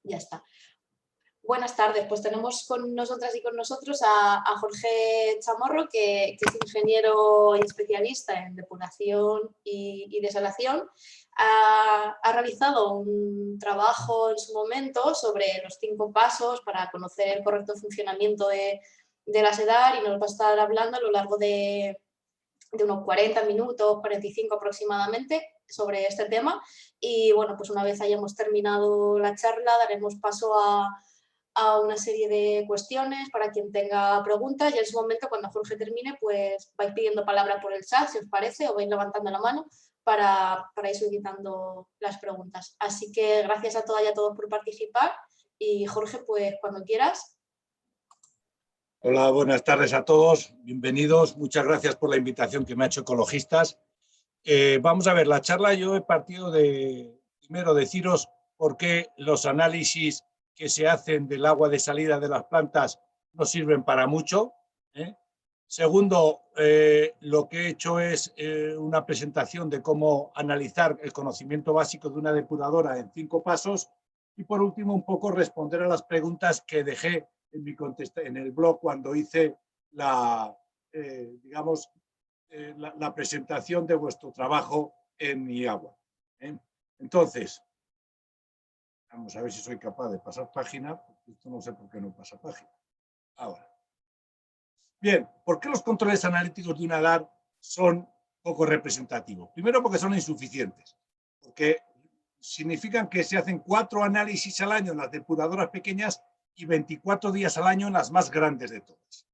Ya está. Buenas tardes, pues tenemos con nosotras y con nosotros a Jorge Chamorro, que es ingeniero y especialista en depuración y desalación. Ha realizado un trabajo en su momento sobre los 5 pasos para conocer el correcto funcionamiento de la SEDAR y nos va a estar hablando a lo largo de unos 40 minutos, 45 aproximadamente, sobre este tema. Y bueno, pues una vez hayamos terminado la charla, daremos paso a una serie de cuestiones para quien tenga preguntas y en su momento, cuando Jorge termine, pues vais pidiendo palabra por el chat, si os parece, o vais levantando la mano para ir solicitando las preguntas. Así que gracias a todas y a todos por participar y Jorge, pues cuando quieras. Hola, buenas tardes a todos, bienvenidos, muchas gracias por la invitación que me ha hecho Ecologistas. Vamos a ver, la charla yo he partido de, primero, deciros por qué los análisis que se hacen del agua de salida de las plantas no sirven para mucho. Segundo, lo que he hecho es una presentación de cómo analizar el conocimiento básico de una depuradora en 5 pasos. Y por último, un poco responder a las preguntas que dejé en el blog cuando hice la presentación de vuestro trabajo en IAGUA. Entonces, vamos a ver si soy capaz de pasar página, porque esto no sé por qué no pasa página. Ahora. Bien, ¿por qué los controles analíticos de una DAR son poco representativos? Primero, porque son insuficientes, porque significan que se hacen 4 análisis al año en las depuradoras pequeñas y 24 días al año en las más grandes de todas.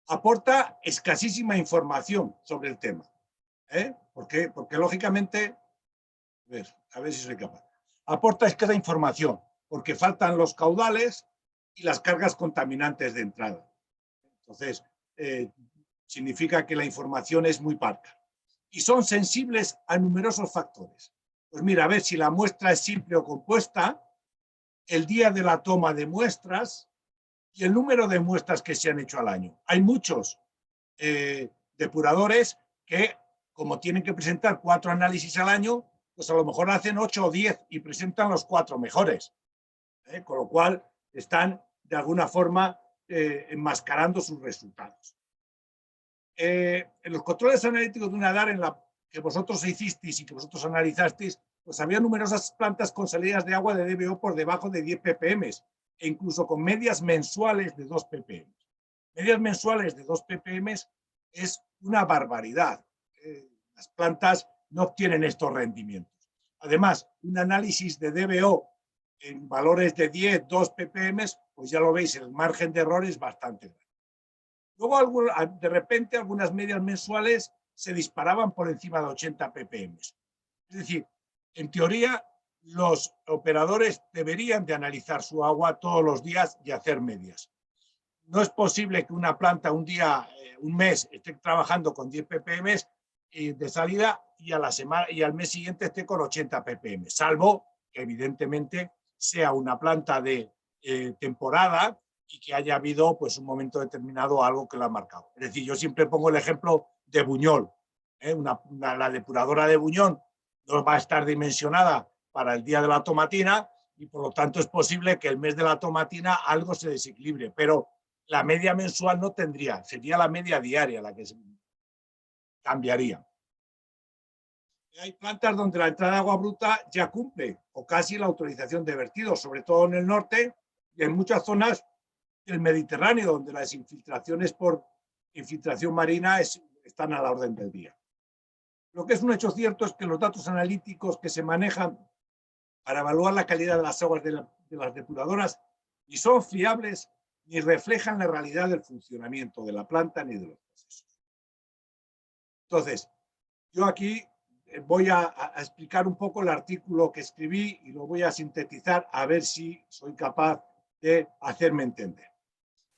Aporta escasísima información sobre el tema. ¿Por qué? Porque lógicamente, a ver si soy capaz. Aporta escasa información, porque faltan los caudales y las cargas contaminantes de entrada. Entonces, significa que la información es muy parca. Y son sensibles a numerosos factores. Pues mira, a ver si la muestra es simple o compuesta, el día de la toma de muestras y el número de muestras que se han hecho al año. Hay muchos depuradores que, como tienen que presentar 4 análisis al año, pues a lo mejor hacen 8 o 10 y presentan los 4 mejores. Con lo cual están de alguna forma enmascarando sus resultados. En los controles analíticos de una DAR en la que vosotros hicisteis y que vosotros analizasteis, pues había numerosas plantas con salidas de agua de DBO por debajo de 10 ppm e incluso con medias mensuales de 2 ppm. Medias mensuales de 2 ppm es una barbaridad. Las plantas no obtienen estos rendimientos. Además, un análisis de DBO en valores de 10, 2 ppm, pues ya lo veis, el margen de error es bastante grande. Luego, de repente, algunas medias mensuales se disparaban por encima de 80 ppm. Es decir, en teoría, los operadores deberían de analizar su agua todos los días y hacer medias. No es posible que una planta un día, un mes, esté trabajando con 10 ppm de salida y a la semana y al mes siguiente esté con 80 ppm, salvo que evidentemente sea una planta de temporada y que haya habido pues un momento determinado algo que lo ha marcado. Es decir, yo siempre pongo el ejemplo de Buñol. La depuradora de Buñol no va a estar dimensionada para el día de la tomatina y por lo tanto es posible que el mes de la tomatina algo se desequilibre, pero la media mensual no tendría, sería la media diaria la que se cambiaría. Hay plantas donde la entrada de agua bruta ya cumple o casi la autorización de vertido, sobre todo en el norte y en muchas zonas del Mediterráneo, donde las infiltraciones por infiltración marina están a la orden del día. Lo que es un hecho cierto es que los datos analíticos que se manejan para evaluar la calidad de las aguas de las depuradoras ni son fiables ni reflejan la realidad del funcionamiento de la planta ni de los procesos. Entonces, yo aquí voy a explicar un poco el artículo que escribí y lo voy a sintetizar a ver si soy capaz de hacerme entender.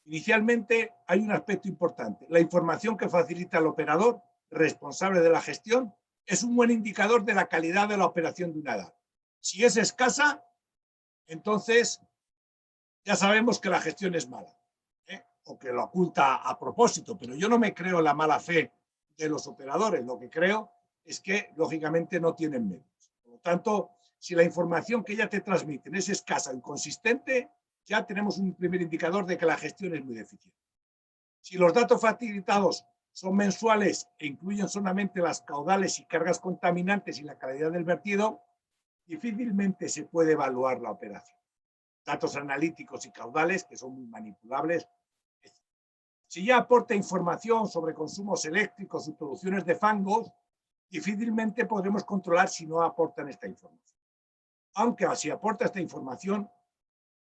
Inicialmente hay un aspecto importante. La información que facilita el operador responsable de la gestión es un buen indicador de la calidad de la operación de una DAR. Si es escasa, entonces ya sabemos que la gestión es mala, o que lo oculta a propósito, pero yo no me creo la mala fe de los operadores. Lo que creo es que, lógicamente, no tienen medios. Por lo tanto, si la información que ella te transmiten es escasa o inconsistente, ya tenemos un primer indicador de que la gestión es muy deficiente. Si los datos facilitados son mensuales e incluyen solamente las caudales y cargas contaminantes y la calidad del vertido, difícilmente se puede evaluar la operación. Datos analíticos y caudales, que son muy manipulables. Si ya aporta información sobre consumos eléctricos y producciones de fangos, difícilmente podremos controlar si no aportan esta información. Aunque si aporta esta información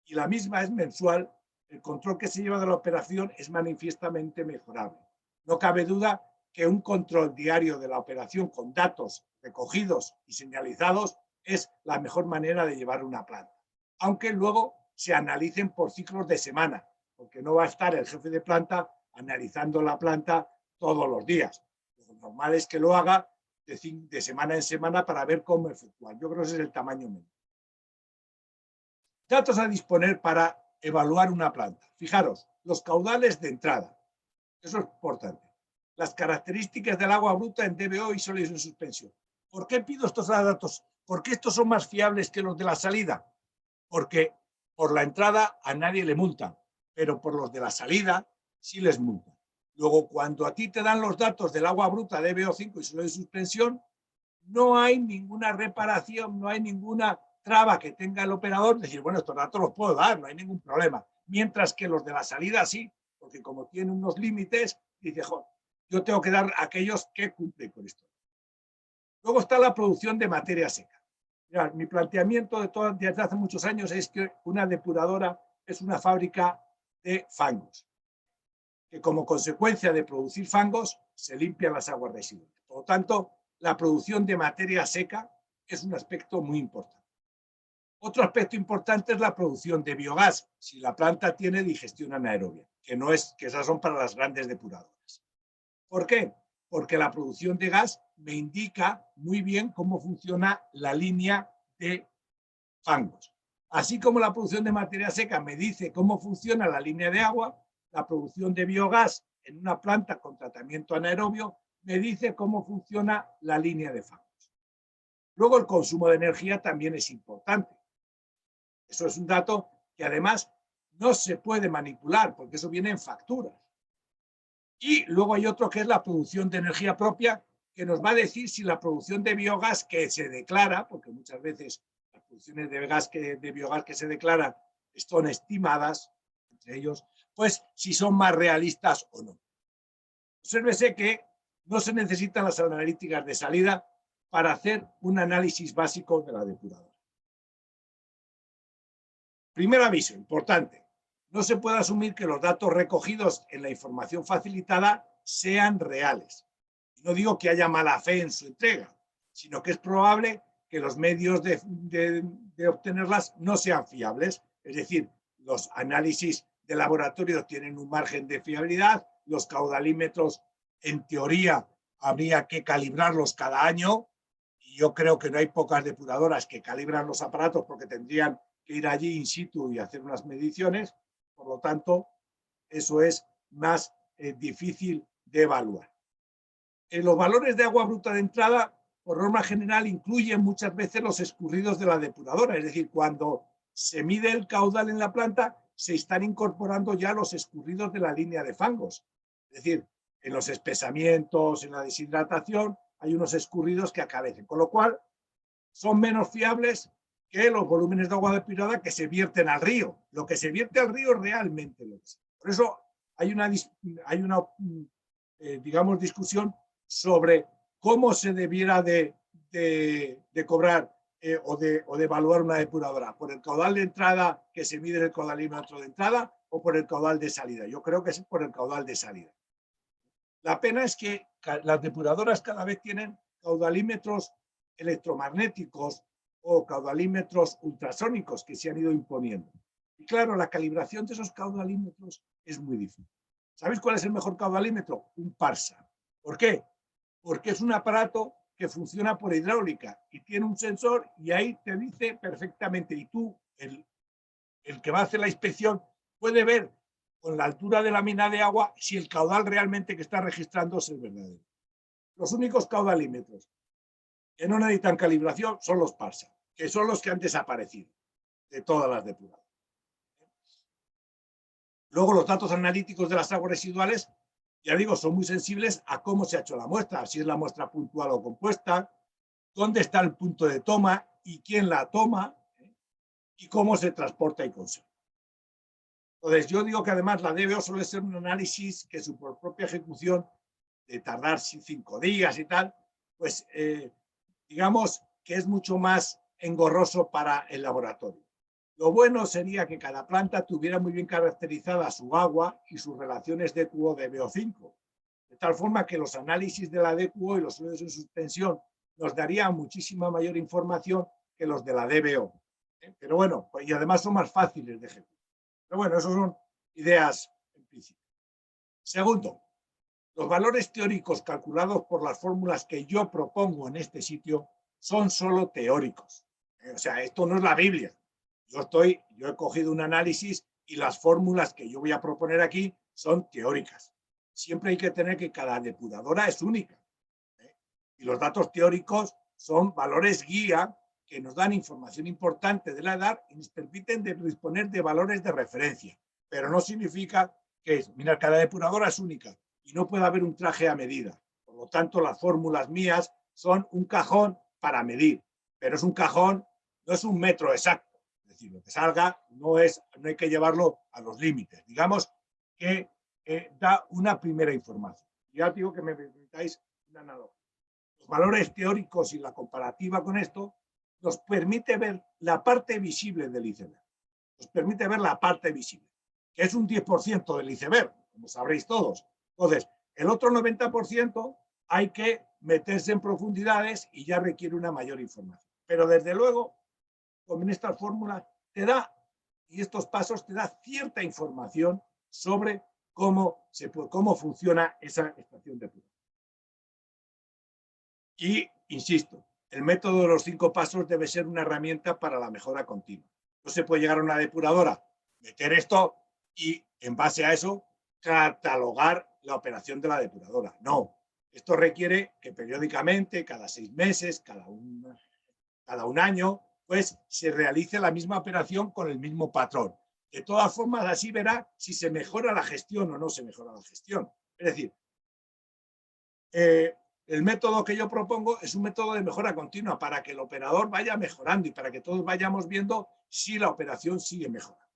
y la misma es mensual, el control que se lleva de la operación es manifiestamente mejorable. No cabe duda que un control diario de la operación con datos recogidos y señalizados es la mejor manera de llevar una planta. Aunque luego se analicen por ciclos de semana, porque no va a estar el jefe de planta analizando la planta todos los días. Lo normal es que lo haga de semana en semana para ver cómo efectúa. Yo creo que ese es el tamaño medio. Datos a disponer para evaluar una planta. Fijaros, los caudales de entrada. Eso es importante. Las características del agua bruta en DBO y sólidos en suspensión. ¿Por qué pido estos datos? ¿Por qué estos son más fiables que los de la salida? Porque por la entrada a nadie le multan, pero por los de la salida sí les multan. Luego, cuando a ti te dan los datos del agua bruta DBO5 y sólidos de suspensión, no hay ninguna reparación, no hay ninguna traba que tenga el operador, decir, bueno, estos datos los puedo dar, no hay ningún problema. Mientras que los de la salida sí, porque como tienen unos límites, dice, yo tengo que dar a aquellos que cumplen con esto. Luego está la producción de materia seca. Mirad, mi planteamiento desde hace muchos años es que una depuradora es una fábrica de fangos, que como consecuencia de producir fangos se limpian las aguas residuales. Por lo tanto, la producción de materia seca es un aspecto muy importante. Otro aspecto importante es la producción de biogás, si la planta tiene digestión anaerobia, que esas son para las grandes depuradoras. ¿Por qué? Porque la producción de gas me indica muy bien cómo funciona la línea de fangos. Así como la producción de materia seca me dice cómo funciona la línea de agua, la producción de biogás en una planta con tratamiento anaerobio me dice cómo funciona la línea de fangos. Luego el consumo de energía también es importante. Eso es un dato que además no se puede manipular porque eso viene en facturas. Y luego hay otro que es la producción de energía propia, que nos va a decir si la producción de biogás que se declara, porque muchas veces las producciones de biogás que se declaran son estimadas, entre ellos, pues si son más realistas o no. Obsérvese que no se necesitan las analíticas de salida para hacer un análisis básico de la depuradora. Primer aviso, importante. No se puede asumir que los datos recogidos en la información facilitada sean reales. No digo que haya mala fe en su entrega, sino que es probable que los medios de obtenerlas no sean fiables. Es decir, los análisis de laboratorio tienen un margen de fiabilidad, los caudalímetros, en teoría, habría que calibrarlos cada año, y yo creo que no hay pocas depuradoras que calibran los aparatos porque tendrían que ir allí in situ y hacer unas mediciones. Por lo tanto, eso es más difícil de evaluar. Los valores de agua bruta de entrada, por norma general, incluyen muchas veces los escurridos de la depuradora. Es decir, cuando se mide el caudal en la planta, se están incorporando ya los escurridos de la línea de fangos. Es decir, en los espesamientos, en la deshidratación, hay unos escurridos que acabecen. Con lo cual, son menos fiables que los volúmenes de agua depurada que se vierten al río. Lo que se vierte al río realmente lo es. Por eso hay una digamos, discusión sobre cómo se debiera de cobrar o de evaluar una depuradora. ¿Por el caudal de entrada que se mide en el caudalímetro de entrada o por el caudal de salida? Yo creo que es por el caudal de salida. La pena es que las depuradoras cada vez tienen caudalímetros electromagnéticos o caudalímetros ultrasónicos que se han ido imponiendo. Y claro, la calibración de esos caudalímetros es muy difícil. ¿Sabéis cuál es el mejor caudalímetro? Un Parsa. ¿Por qué? Porque es un aparato que funciona por hidráulica y tiene un sensor y ahí te dice perfectamente, y tú, el que va a hacer la inspección, puede ver con la altura de la mina de agua si el caudal realmente que está registrando es el verdadero. Los únicos caudalímetros que no necesitan calibración son los Parsa, que son los que han desaparecido de todas las depuradoras. Luego, los datos analíticos de las aguas residuales, ya digo, son muy sensibles a cómo se ha hecho la muestra, si es la muestra puntual o compuesta, dónde está el punto de toma y quién la toma, y cómo se transporta y conserva. Entonces, yo digo que además la DBO suele ser un análisis que su propia ejecución, de tardar 5 días y tal, pues digamos que es mucho más engorroso para el laboratorio. Lo bueno sería que cada planta tuviera muy bien caracterizada su agua y sus relaciones DQO-DBO5, de tal forma que los análisis de la DQO y los sólidos en suspensión nos darían muchísima mayor información que los de la DBO. Pero bueno, y además son más fáciles de ejecutar. Pero bueno, esas son ideas en principio. Segundo, los valores teóricos calculados por las fórmulas que yo propongo en este sitio son solo teóricos. O sea, esto no es la Biblia. Yo he cogido un análisis y las fórmulas que yo voy a proponer aquí son teóricas. Siempre hay que tener que cada depuradora es única. Y los datos teóricos son valores guía que nos dan información importante de la edad y nos permiten disponer de valores de referencia. Pero no significa que, mira, cada depuradora es única y no puede haber un traje a medida. Por lo tanto, las fórmulas mías son un cajón para medir, pero es un cajón, no es un metro exacto. Es decir, lo que salga no hay que llevarlo a los límites. Digamos que da una primera información. Ya digo que me permitáis una analogía. Los valores teóricos y la comparativa con esto nos permite ver la parte visible del iceberg. Nos permite ver la parte visible, que es un 10% del iceberg, como sabréis todos. Entonces, el otro 90% hay que meterse en profundidades y ya requiere una mayor información. Pero desde luego, con esta fórmula te da, y estos pasos te da cierta información sobre cómo funciona esa estación de prueba. Y, insisto, el método de los 5 pasos debe ser una herramienta para la mejora continua. No se puede llegar a una depuradora, meter esto y, en base a eso, catalogar la operación de la depuradora. No, esto requiere que periódicamente, cada 6 meses, cada un año, pues se realice la misma operación con el mismo patrón. De todas formas, así verá si se mejora la gestión o no se mejora la gestión. Es decir, el método que yo propongo es un método de mejora continua para que el operador vaya mejorando y para que todos vayamos viendo si la operación sigue mejorando.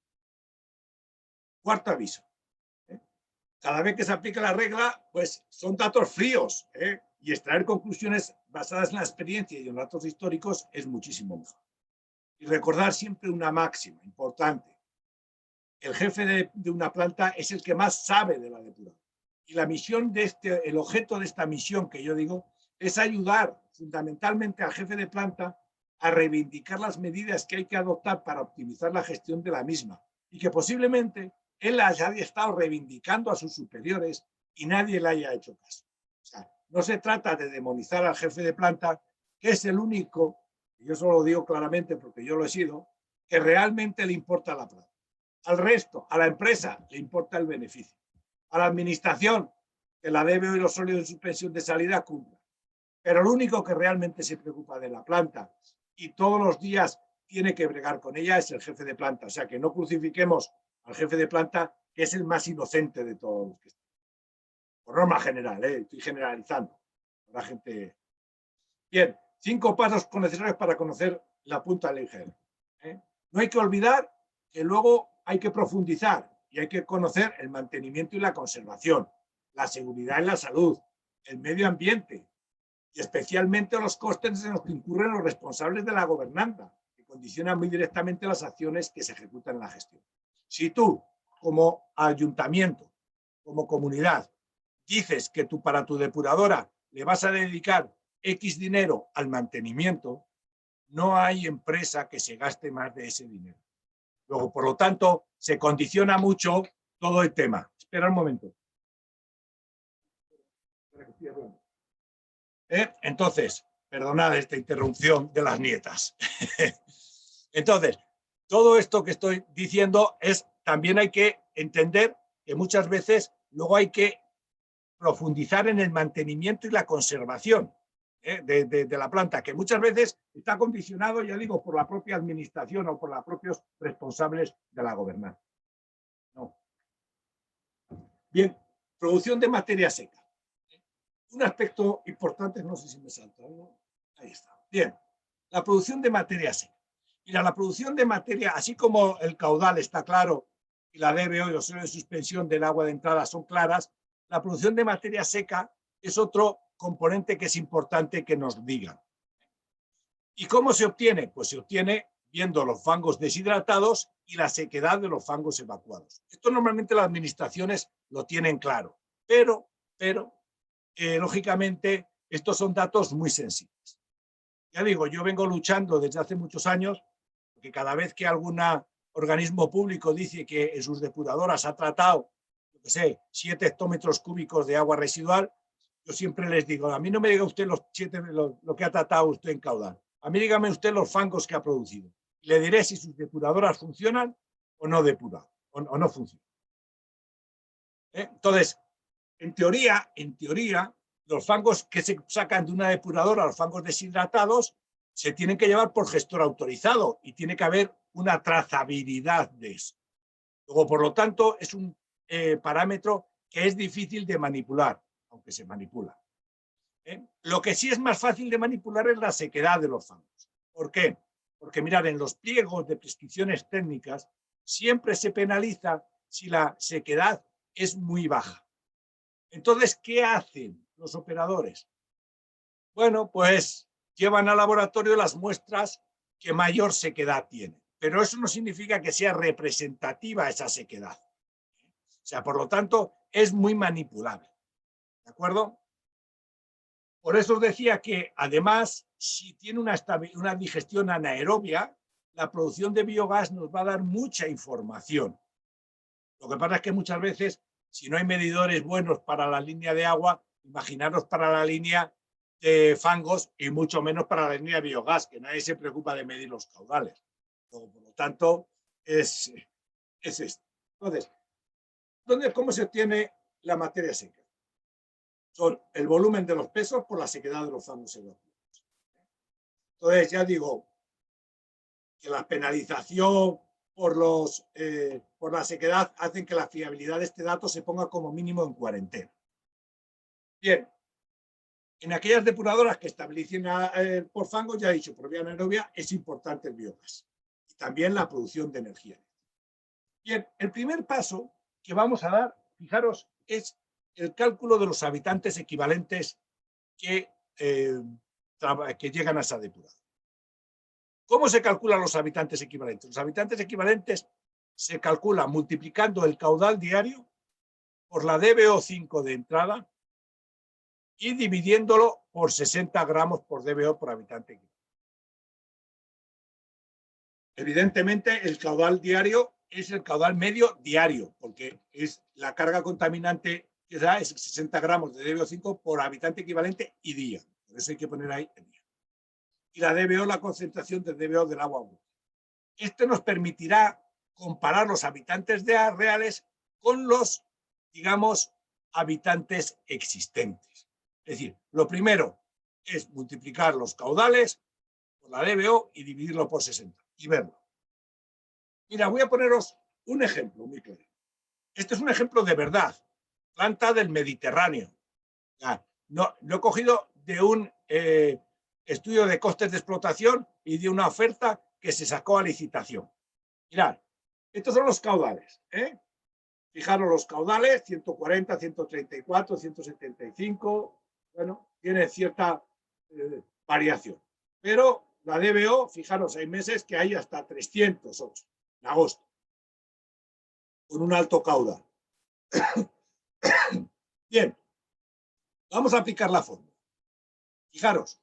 Cuarto aviso. Cada vez que se aplica la regla, pues son datos fríos, y extraer conclusiones basadas en la experiencia y en datos históricos es muchísimo mejor. Y recordar siempre una máxima importante. El jefe de una planta es el que más sabe de la depuradora. Y la misión el objeto de esta misión que yo digo es ayudar fundamentalmente al jefe de planta a reivindicar las medidas que hay que adoptar para optimizar la gestión de la misma y que posiblemente él las haya estado reivindicando a sus superiores y nadie le haya hecho caso. O sea, no se trata de demonizar al jefe de planta, que es el único, y yo solo lo digo claramente porque yo lo he sido, que realmente le importa la planta. Al resto, a la empresa, le importa el beneficio. A la administración, que la DBO y los sólidos en suspensión de salida cumplan. Pero el único que realmente se preocupa de la planta y todos los días tiene que bregar con ella es el jefe de planta. O sea, que no crucifiquemos al jefe de planta, que es el más inocente de todos los que están. Por norma general, estoy generalizando. La gente... Bien, 5 pasos necesarios para conocer la punta del iceberg. No hay que olvidar que luego hay que profundizar y hay que conocer el mantenimiento y la conservación, la seguridad y la salud, el medio ambiente y especialmente los costes en los que incurren los responsables de la gobernanza, que condicionan muy directamente las acciones que se ejecutan en la gestión. Si tú, como ayuntamiento, como comunidad, dices que para tu depuradora le vas a dedicar X dinero al mantenimiento, no hay empresa que se gaste más de ese dinero. Luego, por lo tanto, se condiciona mucho todo el tema. Espera un momento. Entonces, perdonad esta interrupción de las nietas. Entonces, todo esto que estoy diciendo también hay que entender que muchas veces luego hay que profundizar en el mantenimiento y la conservación. de la planta, que muchas veces está condicionado, ya digo, por la propia administración o por los propios responsables de la gobernanza. No. Bien, producción de materia seca. Un aspecto importante, no sé si me salta algo. Ahí está. Bien, la producción de materia seca. Mira, la producción de materia, así como el caudal está claro y la DBO y los suelos de suspensión del agua de entrada son claras, la producción de materia seca es otro componente que es importante que nos digan. ¿Y cómo se obtiene? Pues se obtiene viendo los fangos deshidratados y la sequedad de los fangos evacuados. Esto normalmente las administraciones lo tienen claro, pero lógicamente estos son datos muy sensibles. Ya digo, yo vengo luchando desde hace muchos años, porque cada vez que algún organismo público dice que en sus depuradoras ha tratado, yo qué sé, 7 hectómetros cúbicos de agua residual, yo siempre les digo, a mí no me diga usted lo que ha tratado usted en caudal, a mí dígame usted los fangos que ha producido. Le diré si sus depuradoras funcionan o no depuran, o no funcionan. Entonces, en teoría, los fangos que se sacan de una depuradora, los fangos deshidratados, se tienen que llevar por gestor autorizado y tiene que haber una trazabilidad de eso. Luego, por lo tanto, es un parámetro que es difícil de manipular, aunque se manipula. Lo que sí es más fácil de manipular es la sequedad de los fangos. ¿Por qué? Porque, mirad, en los pliegos de prescripciones técnicas siempre se penaliza si la sequedad es muy baja. Entonces, ¿qué hacen los operadores? Bueno, pues llevan al laboratorio las muestras que mayor sequedad tienen, pero eso no significa que sea representativa esa sequedad. O sea, por lo tanto, es muy manipulable. ¿De acuerdo? Por eso os decía que, además, si tiene una digestión anaerobia, la producción de biogás nos va a dar mucha información. Lo que pasa es que muchas veces, si no hay medidores buenos para la línea de agua, imaginaros para la línea de fangos y mucho menos para la línea de biogás, que nadie se preocupa de medir los caudales. Por lo tanto, es esto. Entonces, ¿cómo se obtiene la materia seca? Son el volumen de los pesos por la sequedad de los fangos evacuados. Entonces, ya digo que la penalización por la sequedad hacen que la fiabilidad de este dato se ponga como mínimo en cuarentena. Bien, en aquellas depuradoras que establecen por fangos, ya he dicho, por vía anaerobia, es importante el biogás y también la producción de energía. Bien, el primer paso que vamos a dar, fijaros, es el cálculo de los habitantes equivalentes que llegan a esa depuradora. ¿Cómo se calculan los habitantes equivalentes? Los habitantes equivalentes se calculan multiplicando el caudal diario por la DBO5 de entrada y dividiéndolo por 60 gramos por DBO por habitante equivalente. Evidentemente, el caudal diario es el caudal medio diario, porque es la carga contaminante que da es 60 gramos de DBO5 por habitante equivalente y día. Por eso hay que poner ahí el día. Y la DBO, la concentración de DBO del agua. Esto nos permitirá comparar los habitantes reales con los, digamos, habitantes existentes. Es decir, lo primero es multiplicar los caudales por la DBO y dividirlo por 60 y verlo. Mira, voy a poneros un ejemplo muy claro. Este es un ejemplo de verdad. Planta del Mediterráneo. No he cogido de un estudio de costes de explotación y de una oferta que se sacó a licitación. Mirad, estos son los caudales. Fijaros los caudales, 140, 134, 175. Bueno, tiene cierta variación. Pero la DBO, fijaros, hay meses que hay hasta 308 en agosto, con un alto caudal. Bien, vamos a aplicar la fórmula. Fijaros,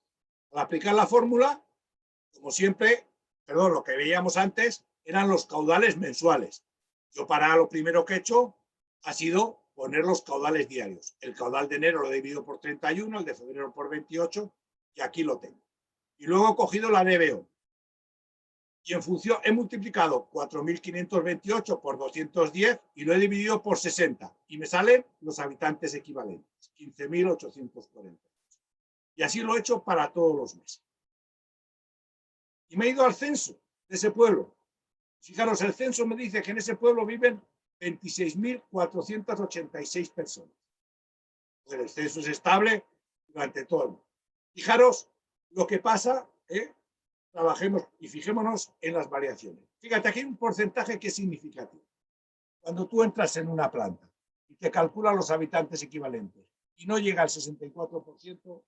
al aplicar la fórmula, como siempre, perdón, lo que veíamos antes eran los caudales mensuales. Yo para lo primero que he hecho ha sido poner los caudales diarios. El caudal de enero lo he dividido por 31, el de febrero por 28 y aquí lo tengo. Y luego he cogido la DBO. Y en función he multiplicado 4.528 por 210 y lo he dividido por 60. Y me salen los habitantes equivalentes, 15.840. Y así lo he hecho para todos los meses. Y me he ido al censo de ese pueblo. Fijaros, el censo me dice que en ese pueblo viven 26.486 personas. Pues el censo es estable durante todo el mundo. Fijaros lo que pasa, trabajemos y fijémonos en las variaciones. Fíjate, aquí hay un porcentaje que es significativo. Cuando tú entras en una planta y te calculan los habitantes equivalentes y no llega al 64%,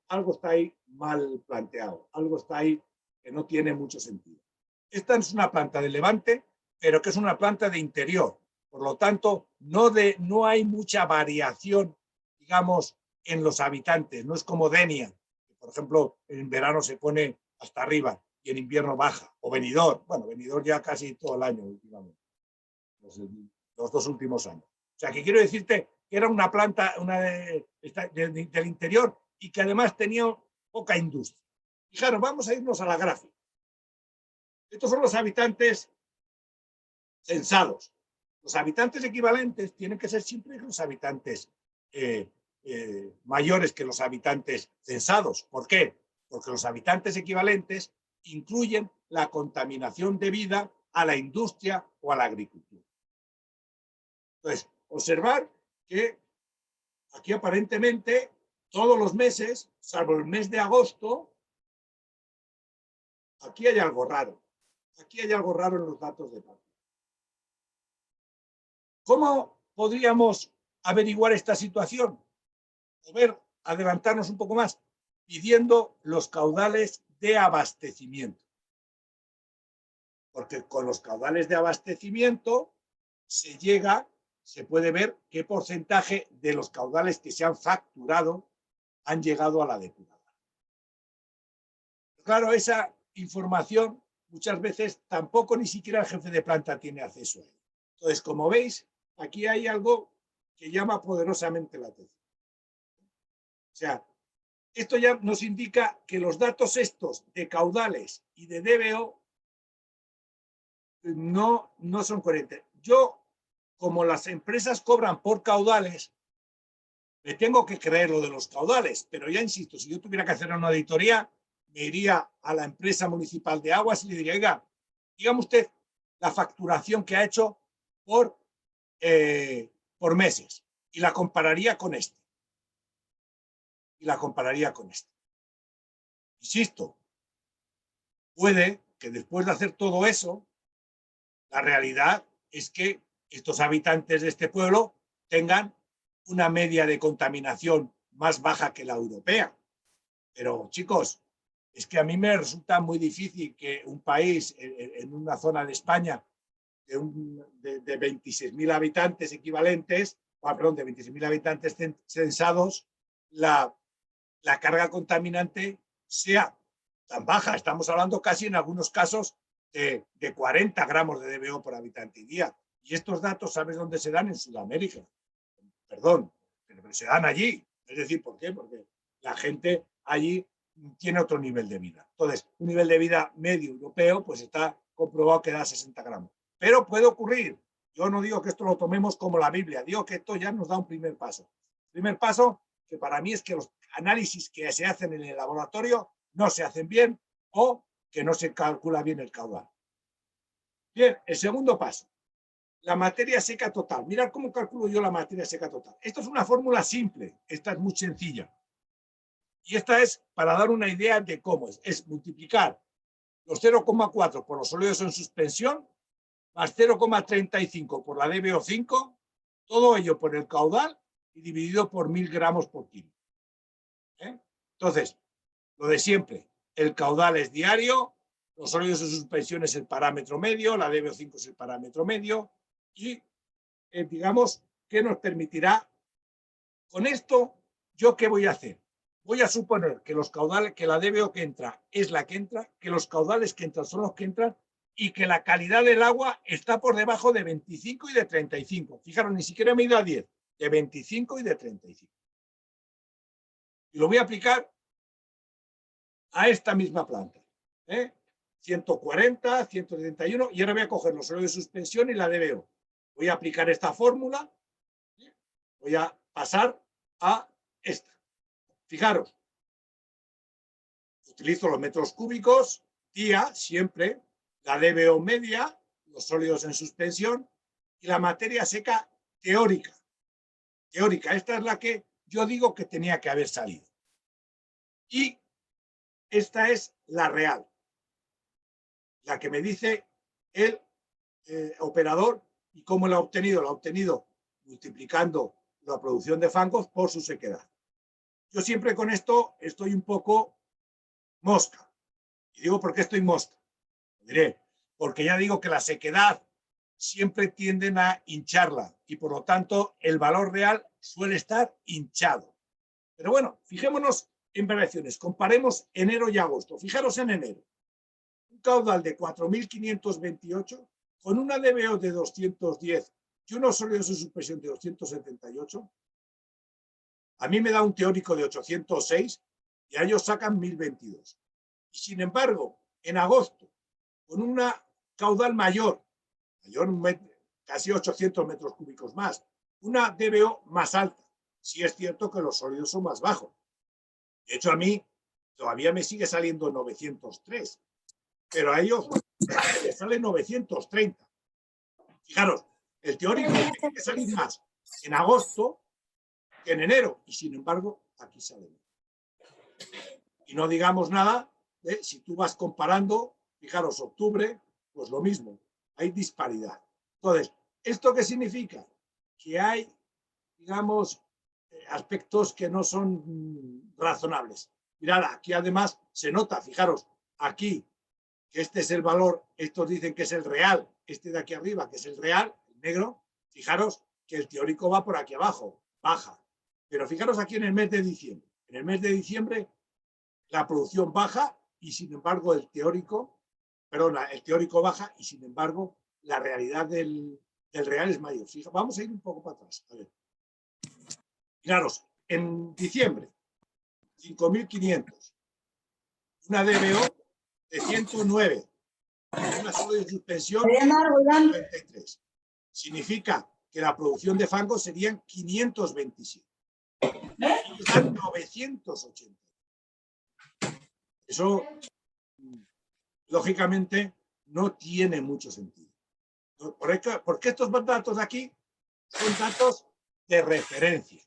algo está ahí mal planteado, algo está ahí que no tiene mucho sentido. Esta es una planta de Levante, pero que es una planta de interior. Por lo tanto, no hay mucha variación, digamos, en los habitantes. No es como Denia, que por ejemplo, en verano se pone hasta arriba y en invierno baja. O Benidorm. Bueno, Benidorm ya casi todo el año últimamente. Los 2 últimos años. O sea, que quiero decirte que era una planta del interior y que además tenía poca industria. Fijaros, vamos a irnos a la gráfica. Estos son los habitantes censados. Los habitantes equivalentes tienen que ser siempre los habitantes mayores que los habitantes censados. ¿Por qué? Porque los habitantes equivalentes incluyen la contaminación debida a la industria o a la agricultura. Entonces, observar que aquí aparentemente todos los meses, salvo el mes de agosto, aquí hay algo raro. Aquí hay algo raro en los datos de partida. ¿Cómo podríamos averiguar esta situación? Adelantarnos un poco más, pidiendo los caudales de abastecimiento. Porque con los caudales de abastecimiento se puede ver qué porcentaje de los caudales que se han facturado han llegado a la depuradora. Claro, esa información muchas veces tampoco ni siquiera el jefe de planta tiene acceso a ella. Entonces, como veis, aquí hay algo que llama poderosamente la atención. O sea, esto ya nos indica que los datos estos de caudales y de DBO no son coherentes. Yo, como las empresas cobran por caudales, me tengo que creer lo de los caudales, pero ya insisto, si yo tuviera que hacer una auditoría, me iría a la empresa municipal de aguas y le diría, oiga, dígame usted la facturación que ha hecho por meses y la compararía con este. Insisto, puede que después de hacer todo eso, la realidad es que estos habitantes de este pueblo tengan una media de contaminación más baja que la europea. Pero, chicos, es que a mí me resulta muy difícil que un país en una zona de España de 26.000 habitantes equivalentes, de 26.000 habitantes censados, la carga contaminante sea tan baja. Estamos hablando casi en algunos casos de 40 gramos de DBO por habitante y día. Y estos datos, ¿sabes dónde se dan? En Sudamérica. Perdón, pero se dan allí. Es decir, ¿por qué? Porque la gente allí tiene otro nivel de vida. Entonces, un nivel de vida medio europeo, pues está comprobado que da 60 gramos. Pero puede ocurrir. Yo no digo que esto lo tomemos como la Biblia, digo que esto ya nos da un primer paso. El primer paso, que para mí es que los análisis que se hacen en el laboratorio no se hacen bien o que no se calcula bien el caudal. Bien, el segundo paso, la materia seca total. Mirad cómo calculo yo la materia seca total. Esto es una fórmula simple, esta es muy sencilla. Y esta es para dar una idea de cómo es multiplicar los 0,4 por los sólidos en suspensión más 0,35 por la DBO5, todo ello por el caudal y dividido por 1000 gramos por kilo. Entonces, lo de siempre, el caudal es diario, los sólidos en suspensión es el parámetro medio, la DBO5 es el parámetro medio y digamos que nos permitirá, con esto, ¿yo qué voy a hacer? Voy a suponer que los caudales, que la DBO que entra es la que entra, que los caudales que entran son los que entran y que la calidad del agua está por debajo de 25 y de 35. Fijaros, ni siquiera me he ido a 10, de 25 y de 35. Y lo voy a aplicar a esta misma planta. 140, 131, y ahora voy a coger los sólidos de suspensión y la DBO. Voy a aplicar esta fórmula, voy a pasar a esta. Fijaros, utilizo los metros cúbicos, TIA siempre, la DBO media, los sólidos en suspensión y la materia seca teórica. Teórica, esta es la que yo digo que tenía que haber salido. Y esta es la real, la que me dice el operador y cómo la ha obtenido. La ha obtenido multiplicando la producción de fangos por su sequedad. Yo siempre con esto estoy un poco mosca. Y digo, ¿por qué estoy mosca? Lo diré, porque ya digo que la sequedad siempre tienden a hincharla y por lo tanto el valor real suele estar hinchado. Pero bueno, fijémonos en variaciones. Comparemos enero y agosto. Fijaros en enero. Un caudal de 4.528 con una DBO de 210 y unos sólidos en suspensión de 278. A mí me da un teórico de 806 y a ellos sacan 1022. Y sin embargo, en agosto, con una caudal mayor casi 800 metros cúbicos más, una DBO más alta. Sí es cierto que los sólidos son más bajos. De hecho, a mí todavía me sigue saliendo 903, pero a ellos les sale 930. Fijaros, el teórico tiene que salir más en agosto que en enero, y sin embargo, aquí sale. Y no digamos nada de si tú vas comparando, fijaros, octubre, pues lo mismo, hay disparidad. Entonces, ¿esto qué significa? Que hay, digamos, aspectos que no son razonables. Mirad, aquí además se nota, fijaros, aquí, que este es el valor, estos dicen que es el real, este de aquí arriba, que es el real, el negro, fijaros que el teórico va por aquí abajo, baja. Pero fijaros aquí en el mes de diciembre. En el mes de diciembre la producción baja y sin embargo el teórico baja y sin embargo la realidad del real es mayor. Vamos a ir un poco para atrás. A ver. Miraros, en diciembre, 5.500, una DBO de 109, una sólido de suspensión de 93. Significa que la producción de fango serían 527. Y dan 980. Eso, lógicamente, no tiene mucho sentido. Porque estos datos de aquí son datos de referencia.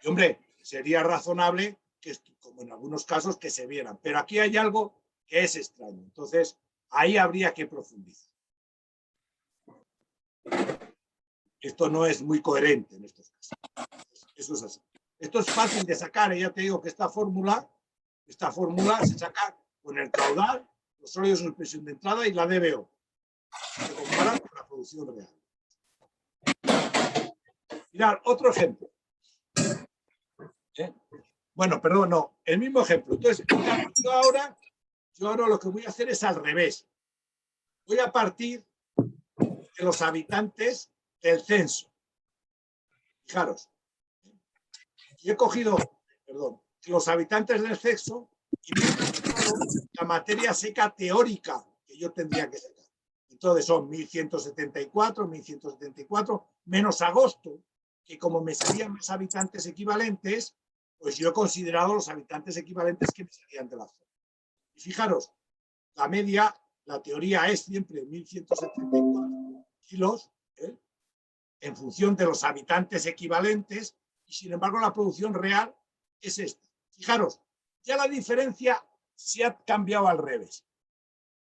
Y, hombre, sería razonable que, como en algunos casos, que se vieran. Pero aquí hay algo que es extraño. Entonces, ahí habría que profundizar. Esto no es muy coherente en estos casos. Eso es así. Esto es fácil de sacar. Ya te digo que esta fórmula se saca con el caudal, los sólidos de suspensión de entrada y la DBO. Se compara con la producción real. Mirad, otro ejemplo. Bueno, perdón, no, el mismo ejemplo. Entonces, yo ahora lo que voy a hacer es al revés. Voy a partir de los habitantes del censo. Fijaros. Y he cogido, los habitantes del censo y me he cogido la materia seca teórica que yo tendría que sacar. Entonces son 1.174, menos agosto, que como me salían más habitantes equivalentes, pues yo he considerado los habitantes equivalentes que me salían de la zona. Y fijaros, la media, la teoría es siempre 1.174 kilos, en función de los habitantes equivalentes, y sin embargo la producción real es esta. Fijaros, ya la diferencia se ha cambiado al revés.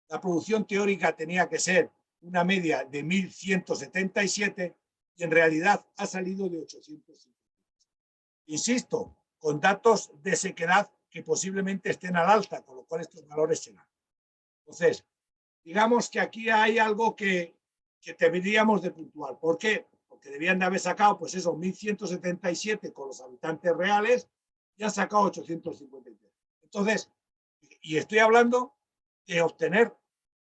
La producción teórica tenía que ser una media de 1.177 y en realidad ha salido de 850. Insisto, con datos de sequedad que posiblemente estén al alta, con lo cual estos valores serán. Entonces, digamos que aquí hay algo que deberíamos de puntuar. ¿Por qué? Porque debían de haber sacado, pues eso, 1.177 con los habitantes reales y han sacado 853. Entonces, y estoy hablando de obtener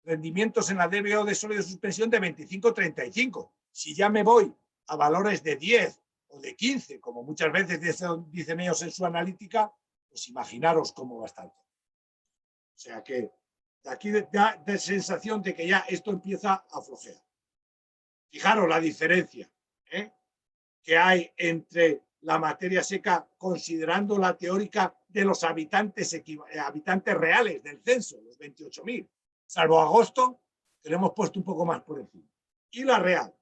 rendimientos en la DBO de sólido de suspensión de 25-35. Si ya me voy a valores de 10 o de 15, como muchas veces dicen ellos en su analítica, pues imaginaros cómo va a estar. O sea que aquí da sensación de que ya esto empieza a flojear. Fijaros la diferencia que hay entre la materia seca considerando la teórica de los habitantes reales del censo, los 28.000, salvo agosto, que lo hemos puesto un poco más por encima, y la real.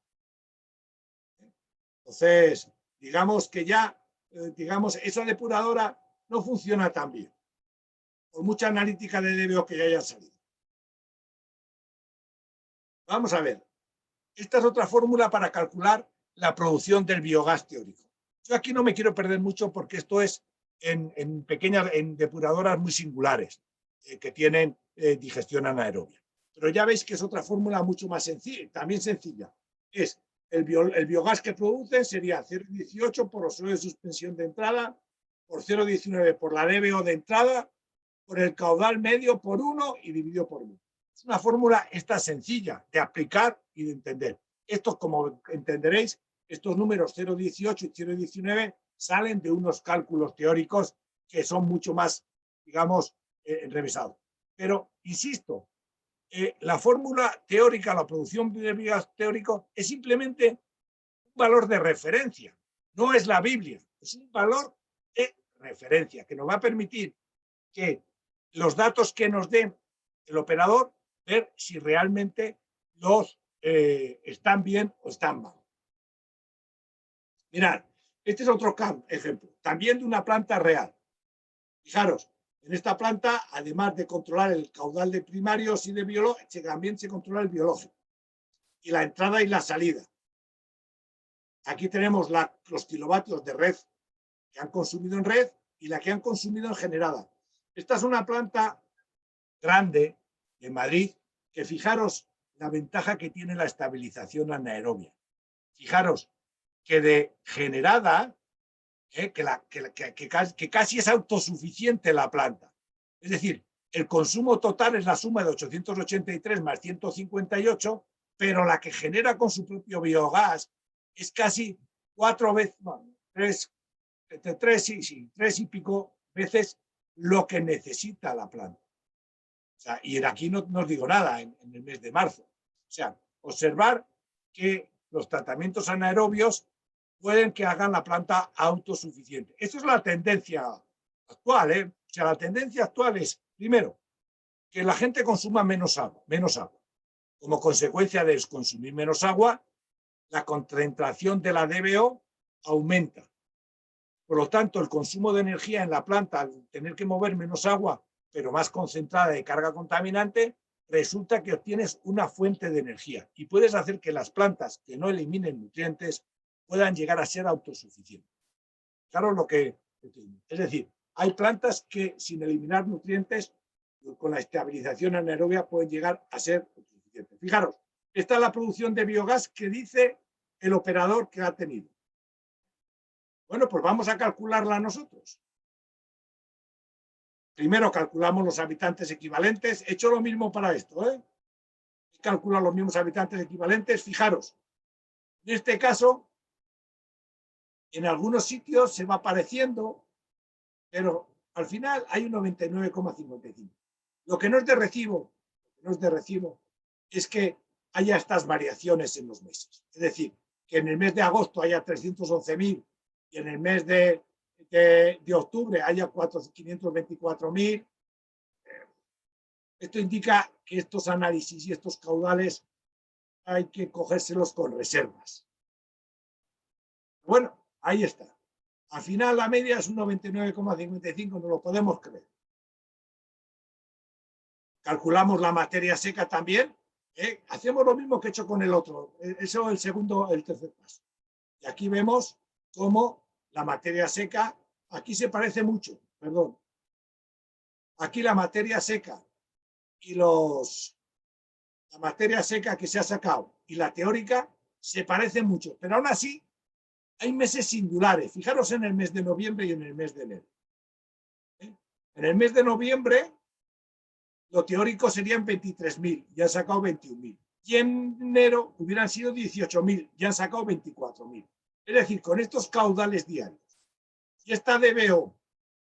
Entonces, digamos que ya, esa depuradora no funciona tan bien, por mucha analítica de DBO que ya haya salido. Vamos a ver, esta es otra fórmula para calcular la producción del biogás teórico. Yo aquí no me quiero perder mucho porque esto es en depuradoras muy singulares que tienen digestión anaerobia. Pero ya veis que es otra fórmula mucho más sencilla, también sencilla. Es el biogás que producen sería 0,18 por los suelos de suspensión de entrada, por 0,19 por la DBO de entrada, por el caudal medio por 1 y dividido por 1. Es una fórmula esta sencilla de aplicar y de entender. Esto, como entenderéis, estos números 0,18 y 0,19 salen de unos cálculos teóricos que son mucho más, digamos, revisados. Pero, insisto, la fórmula teórica, la producción de biogás teórico, es simplemente un valor de referencia. No es la Biblia, es un valor de referencia que nos va a permitir que los datos que nos dé el operador, ver si realmente los están bien o están mal. Mirad, este es otro ejemplo, también de una planta real. Fijaros, en esta planta, además de controlar el caudal de primarios y de biológicos, también se controla el biológico y la entrada y la salida. Aquí tenemos los kilovatios de red que han consumido en red y la que han consumido en generada. Esta es una planta grande de Madrid que, fijaros la ventaja que tiene la estabilización anaerobia. Fijaros que de generada, que casi es autosuficiente la planta. Es decir, el consumo total es la suma de 883 más 158, pero la que genera con su propio biogás es casi 4 veces, bueno, 3 y pico veces lo que necesita la planta. O sea, y aquí no os digo nada en el mes de marzo. O sea, observar que los tratamientos anaerobios pueden que hagan la planta autosuficiente. Esa es la tendencia actual. O sea, la tendencia actual es, primero, que la gente consuma menos agua. Como consecuencia de consumir menos agua, la concentración de la DBO aumenta. Por lo tanto, el consumo de energía en la planta, al tener que mover menos agua, pero más concentrada de carga contaminante, resulta que obtienes una fuente de energía y puedes hacer que las plantas que no eliminen nutrientes puedan llegar a ser autosuficientes. Claro, es decir, hay plantas que sin eliminar nutrientes, con la estabilización anaerobia, pueden llegar a ser autosuficientes. Fijaros, esta es la producción de biogás que dice el operador que ha tenido. Bueno, pues vamos a calcularla nosotros. Primero calculamos los habitantes equivalentes. He hecho lo mismo para esto. He calculado los mismos habitantes equivalentes. Fijaros, en este caso, en algunos sitios se va apareciendo, pero al final hay un 99,55. Lo que no es de recibo, es que haya estas variaciones en los meses. Es decir, que en el mes de agosto haya 311.000 y en el mes de octubre haya 524.000. Esto indica que estos análisis y estos caudales hay que cogérselos con reservas. Bueno, ahí está. Al final la media es un 99,55, no lo podemos creer. Calculamos la materia seca también. Hacemos lo mismo que he hecho con el otro. Eso es el tercer paso. Y aquí vemos cómo la materia seca, aquí se parece mucho, perdón. Aquí la materia seca y la materia seca que se ha sacado y la teórica se parecen mucho, pero aún así hay meses singulares. Fijaros en el mes de noviembre y en el mes de enero. En el mes de noviembre, lo teórico serían 23.000, ya han sacado 21.000. Y en enero hubieran sido 18.000, ya han sacado 24.000. Es decir, con estos caudales diarios y esta DBO,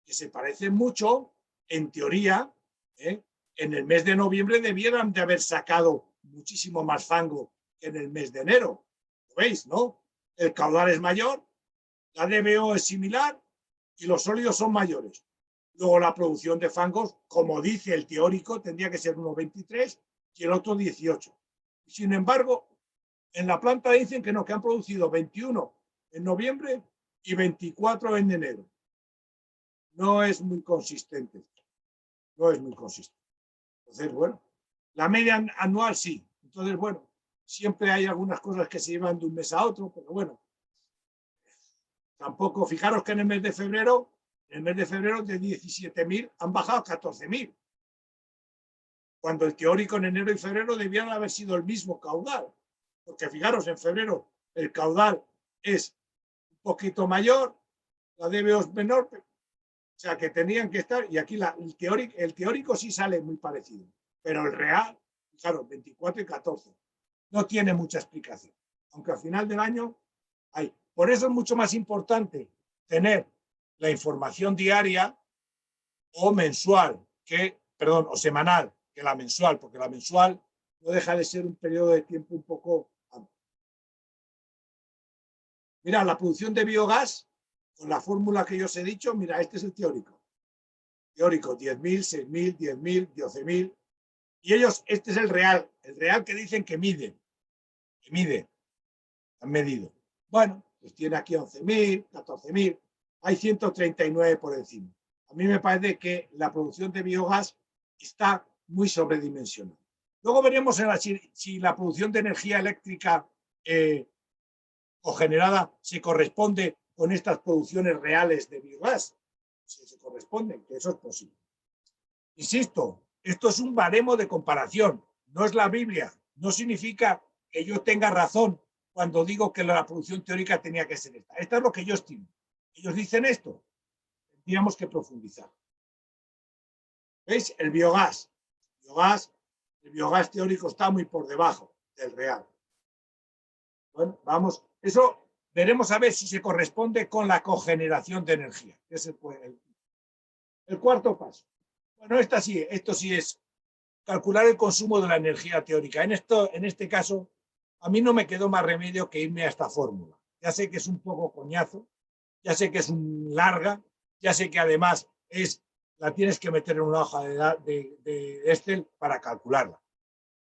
que se parece mucho, en teoría, en el mes de noviembre debieran de haber sacado muchísimo más fango que en el mes de enero. ¿Lo veis, no? El caudal es mayor, La DBO es similar y los sólidos son mayores. Luego la producción de fangos, como dice el teórico, tendría que ser 1,23 y el otro 18. Sin embargo, en la planta dicen que no, que han producido 21 en noviembre y 24 en enero. No es muy consistente. No es muy consistente. Entonces, bueno, la media anual sí. Entonces, bueno, siempre hay algunas cosas que se llevan de un mes a otro, pero bueno, tampoco, fijaros que en el mes de febrero de 17.000 han bajado a 14.000. Cuando el teórico en enero y febrero debían haber sido el mismo caudal. Porque fijaros, en febrero el caudal es un poquito mayor, la DBO es menor, o sea que tenían que estar, y aquí el teórico sí sale muy parecido, pero el real, fijaros, 24 y 14. No tiene mucha explicación, aunque al final del año hay. Por eso es mucho más importante tener la información diaria o mensual, o semanal, que la mensual, porque la mensual no deja de ser un periodo de tiempo un poco amplio. Mira, la producción de biogás, con la fórmula que yo os he dicho, mira, este es el teórico. Teórico, 10.000, 6.000, 10.000, 12.000. Y ellos, este es el real que dicen que miden, han medido. Bueno, pues tiene aquí 11.000, 14.000, hay 139 por encima. A mí me parece que la producción de biogás está muy sobredimensionada. Luego veremos si la producción de energía eléctrica cogenerada se corresponde con estas producciones reales de biogás. Si se corresponden, que eso es posible. Insisto, esto es un baremo de comparación, no es la Biblia. No significa que yo tenga razón cuando digo que la producción teórica tenía que ser esta. Esta es lo que yo estimo. Ellos dicen esto. Tendríamos que profundizar. ¿Veis? El biogás. El biogás teórico está muy por debajo del real. Bueno, vamos. Eso veremos a ver si se corresponde con la cogeneración de energía. Que es el cuarto paso. Bueno, esto sí es calcular el consumo de la energía teórica. En este caso, a mí no me quedó más remedio que irme a esta fórmula. Ya sé que es un poco coñazo, ya sé que es larga, ya sé que además la tienes que meter en una hoja de Excel para calcularla.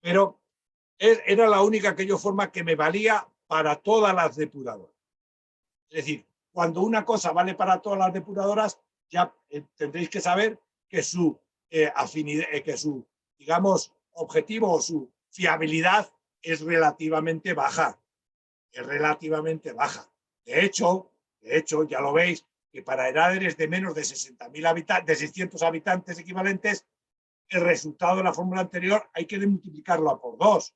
Pero era la única forma que me valía para todas las depuradoras. Es decir, cuando una cosa vale para todas las depuradoras, ya tendréis que saber que su afinidad, que su, digamos, objetivo o su fiabilidad es relativamente baja. Es relativamente baja. De hecho, ya lo veis, que para edades de menos de 60.000 habitantes, de 600 habitantes equivalentes, el resultado de la fórmula anterior hay que multiplicarlo por 2.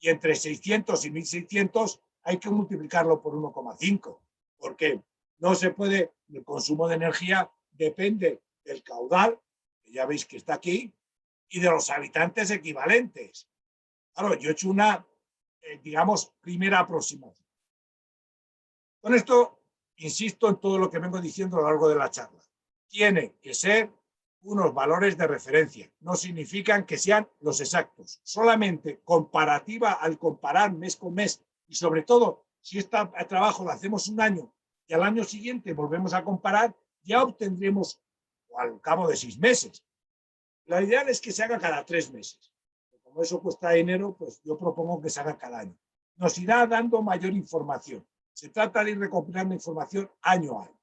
Y entre 600 y 1.600 hay que multiplicarlo por 1,5. Porque no se puede, el consumo de energía depende del caudal, que ya veis que está aquí, y de los habitantes equivalentes. Claro, yo he hecho una, digamos, primera aproximación. Con esto, insisto en todo lo que vengo diciendo a lo largo de la charla. Tiene que ser unos valores de referencia. No significan que sean los exactos. Solamente comparativa al comparar mes con mes y sobre todo si este trabajo lo hacemos un año y al año siguiente volvemos a comparar, ya obtendremos al cabo de 6 meses. La ideal es que se haga cada 3 meses. Como eso cuesta dinero, pues yo propongo que se haga cada año. Nos irá dando mayor información. Se trata de ir recopilando información año a año.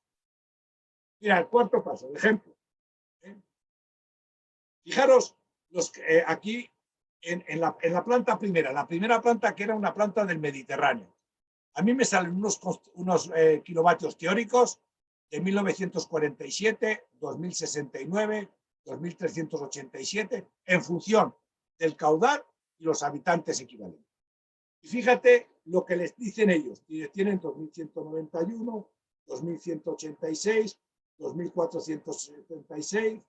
Mira, el cuarto paso, el ejemplo. Fijaros aquí en la planta primera, la primera planta que era una planta del Mediterráneo. A mí me salen unos kilovatios teóricos de 1947, 2069, 2387, en función del caudal y los habitantes equivalentes. Y fíjate lo que les dicen ellos. Tienen 2191, 2186, 2476.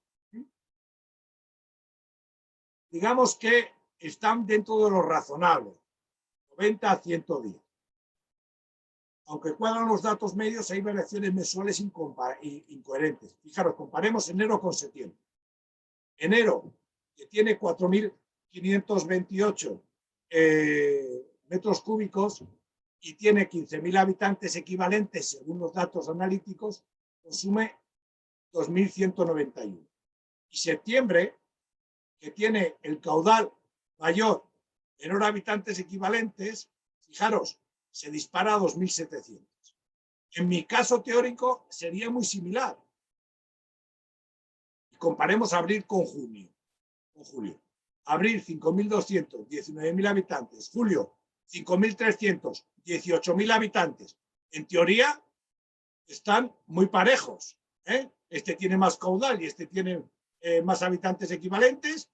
Digamos que están dentro de lo razonable, 90 a 110. Aunque cuadran los datos medios, hay variaciones mensuales incoherentes. Fijaros, comparemos enero con septiembre. Enero, que tiene 4.528 metros cúbicos, y tiene 15.000 habitantes equivalentes según los datos analíticos, consume 2.191. Y septiembre, que tiene el caudal mayor, menor habitantes equivalentes, fijaros, se dispara a 2.700. En mi caso teórico sería muy similar. Comparemos abril con junio. Con julio. Abril, 5.200, 19.000 habitantes. Julio, 5.300, 18.000 habitantes. En teoría, están muy parejos. Este tiene más caudal y este tiene más habitantes equivalentes.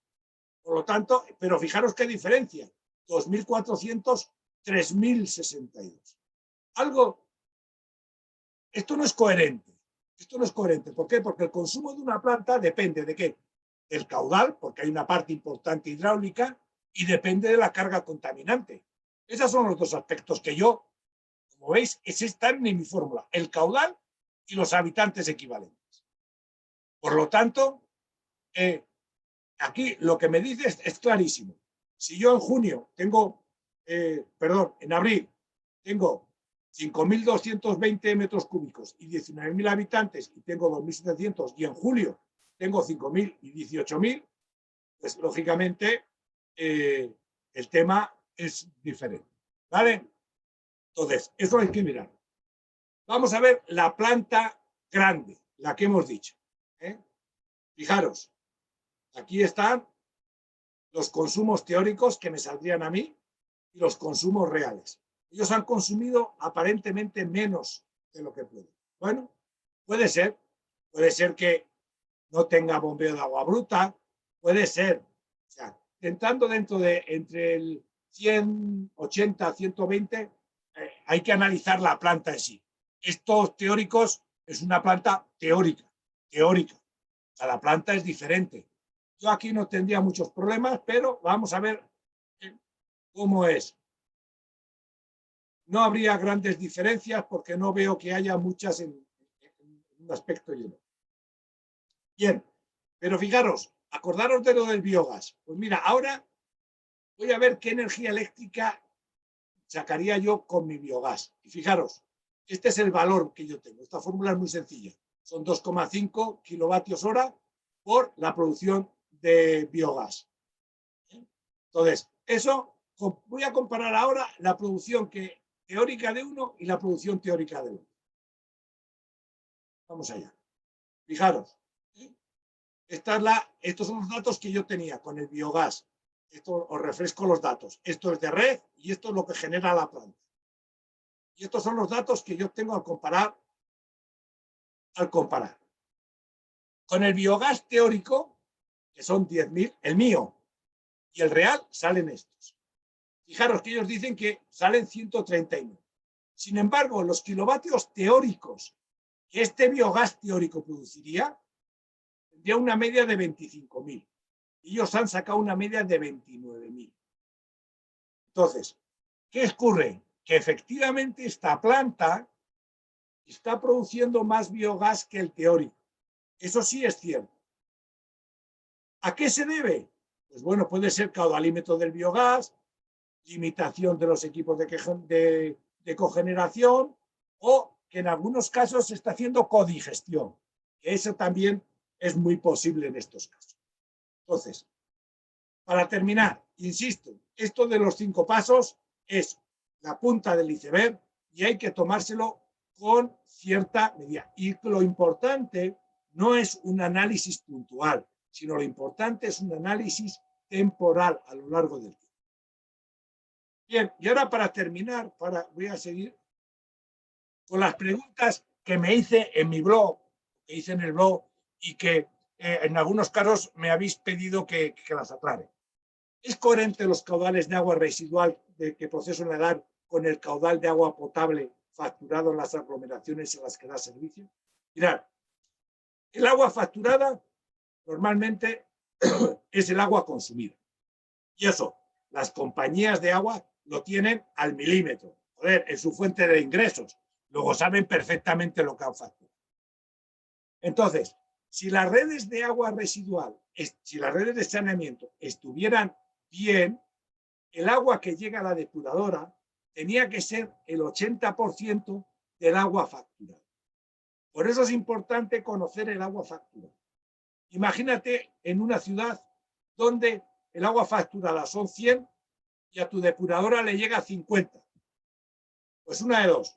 Por lo tanto, pero fijaros qué diferencia. 2.400, 3.062. Esto no es coherente. Esto no es coherente. ¿Por qué? Porque el consumo de una planta depende de qué? Del caudal, porque hay una parte importante hidráulica, y depende de la carga contaminante. Esos son los dos aspectos que yo, como veis, están en mi fórmula. El caudal y los habitantes equivalentes. Por lo tanto, aquí lo que me dices es clarísimo. Si yo en junio tengo, en abril tengo 5.220 metros cúbicos y 19.000 habitantes y tengo 2.700 y en julio tengo 5.000 y 18.000, pues lógicamente el tema es diferente. ¿Vale? Entonces, eso hay que mirar. Vamos a ver la planta grande, la que hemos dicho. Fijaros, aquí están los consumos teóricos que me saldrían a mí y los consumos reales. Ellos han consumido aparentemente menos de lo que pueden. Bueno, puede ser que no tenga bombeo de agua bruta, puede ser, o sea, entrando dentro de entre el 180, 120, hay que analizar la planta en sí. Estos teóricos es una planta teórica. O sea, la planta es diferente. Yo aquí no tendría muchos problemas, pero vamos a ver cómo es. No habría grandes diferencias porque no veo que haya muchas en un aspecto lleno. Bien, pero fijaros, acordaros de lo del biogás. Pues mira, ahora voy a ver qué energía eléctrica sacaría yo con mi biogás. Y fijaros, este es el valor que yo tengo. Esta fórmula es muy sencilla. Son 2,5 kilovatios hora por la producción de biogás. Entonces, eso voy a comparar ahora la producción teórica de uno y la producción teórica de otro. Vamos allá. Fijaros. Estos son los datos que yo tenía con el biogás. Esto os refresco los datos. Esto es de red y esto es lo que genera la planta. Y estos son los datos que yo tengo al comparar. Con el biogás teórico, que son 10.000, el mío y el real salen estos. Fijaros que ellos dicen que salen 139. Sin embargo, los kilovatios teóricos que este biogás teórico produciría, tendría una media de 25.000. Ellos han sacado una media de 29.000. Entonces, ¿qué ocurre? Que efectivamente esta planta está produciendo más biogás que el teórico. Eso sí es cierto. ¿A qué se debe? Pues bueno, puede ser caudalímetro del biogás, limitación de los equipos de cogeneración o que en algunos casos se está haciendo codigestión. Eso también es muy posible en estos casos. Entonces, para terminar, insisto, esto de los 5 pasos es la punta del iceberg y hay que tomárselo con cierta medida. Y lo importante no es un análisis puntual, sino lo importante es un análisis temporal a lo largo del tiempo. Bien, y ahora para terminar, voy a seguir con las preguntas que me hice en mi blog, que hice en el blog y que en algunos casos me habéis pedido que las aclare. ¿Es coherente los caudales de agua residual que proceso en la edad con el caudal de agua potable facturado en las aglomeraciones en las que da servicio? Mirad, el agua facturada normalmente es el agua consumida. Y eso, las compañías de agua lo tienen al milímetro. Joder, es su fuente de ingresos. Luego saben perfectamente lo que han facturado. Entonces, si las redes de agua residual, si las redes de saneamiento estuvieran bien, el agua que llega a la depuradora tenía que ser el 80% del agua facturada. Por eso es importante conocer el agua facturada. Imagínate en una ciudad donde el agua facturada son 100 y a tu depuradora le llega a 50. Pues una de dos.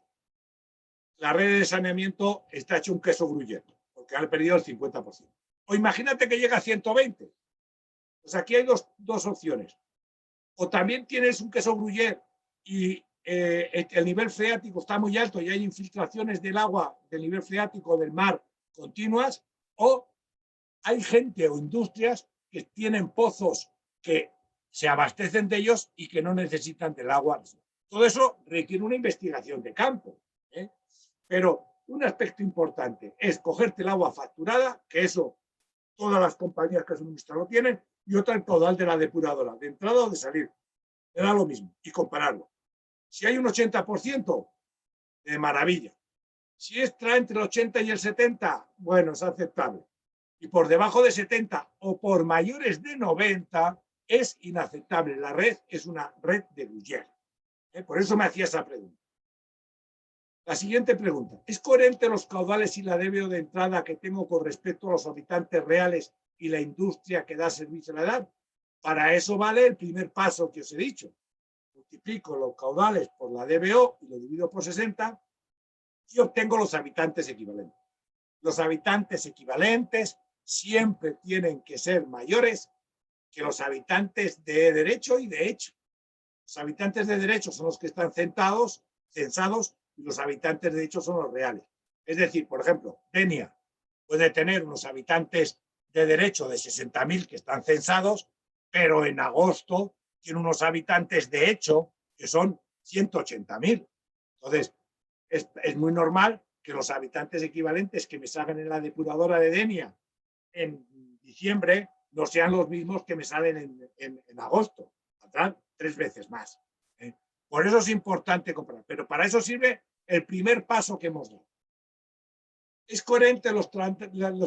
La red de saneamiento está hecho un queso gruyere, porque ha perdido el 50%. O imagínate que llega a 120. Pues aquí hay dos opciones. O también tienes un queso gruyere y el nivel freático está muy alto y hay infiltraciones del agua del nivel freático del mar continuas, o hay gente o industrias que tienen pozos que se abastecen de ellos y que no necesitan del agua. Todo eso requiere una investigación de campo, ¿eh? Pero un aspecto importante es cogerte el agua facturada, que eso todas las compañías que suministran lo tienen, y otra el caudal de la depuradora, de entrada o de salir. Me da lo mismo, y compararlo. Si hay un 80%, de maravilla. Si está entre el 80 y el 70, bueno, es aceptable. Y por debajo de 70 o por mayores de 90, es inaceptable. La red es una red de Gruyère. Por eso me hacía esa pregunta. La siguiente pregunta. ¿Es coherente los caudales y la DBO de entrada que tengo con respecto a los habitantes reales y la industria que da servicio a la edad? Para eso vale el primer paso que os he dicho. Multiplico los caudales por la DBO y lo divido por 60 y obtengo los habitantes equivalentes. Los habitantes equivalentes siempre tienen que ser mayores que los habitantes de derecho y de hecho. Los habitantes de derecho son los que están censados y los habitantes de hecho son los reales. Es decir, por ejemplo, Denia puede tener unos habitantes de derecho de 60.000 que están censados, pero en agosto tiene unos habitantes de hecho que son 180.000. Entonces, es muy normal que los habitantes equivalentes que me salgan en la depuradora de Denia en diciembre no sean los mismos que me salen en agosto. Saldrán 3 veces más. Por eso es importante comprar. Pero para eso sirve el primer paso que hemos dado. ¿Es coherente los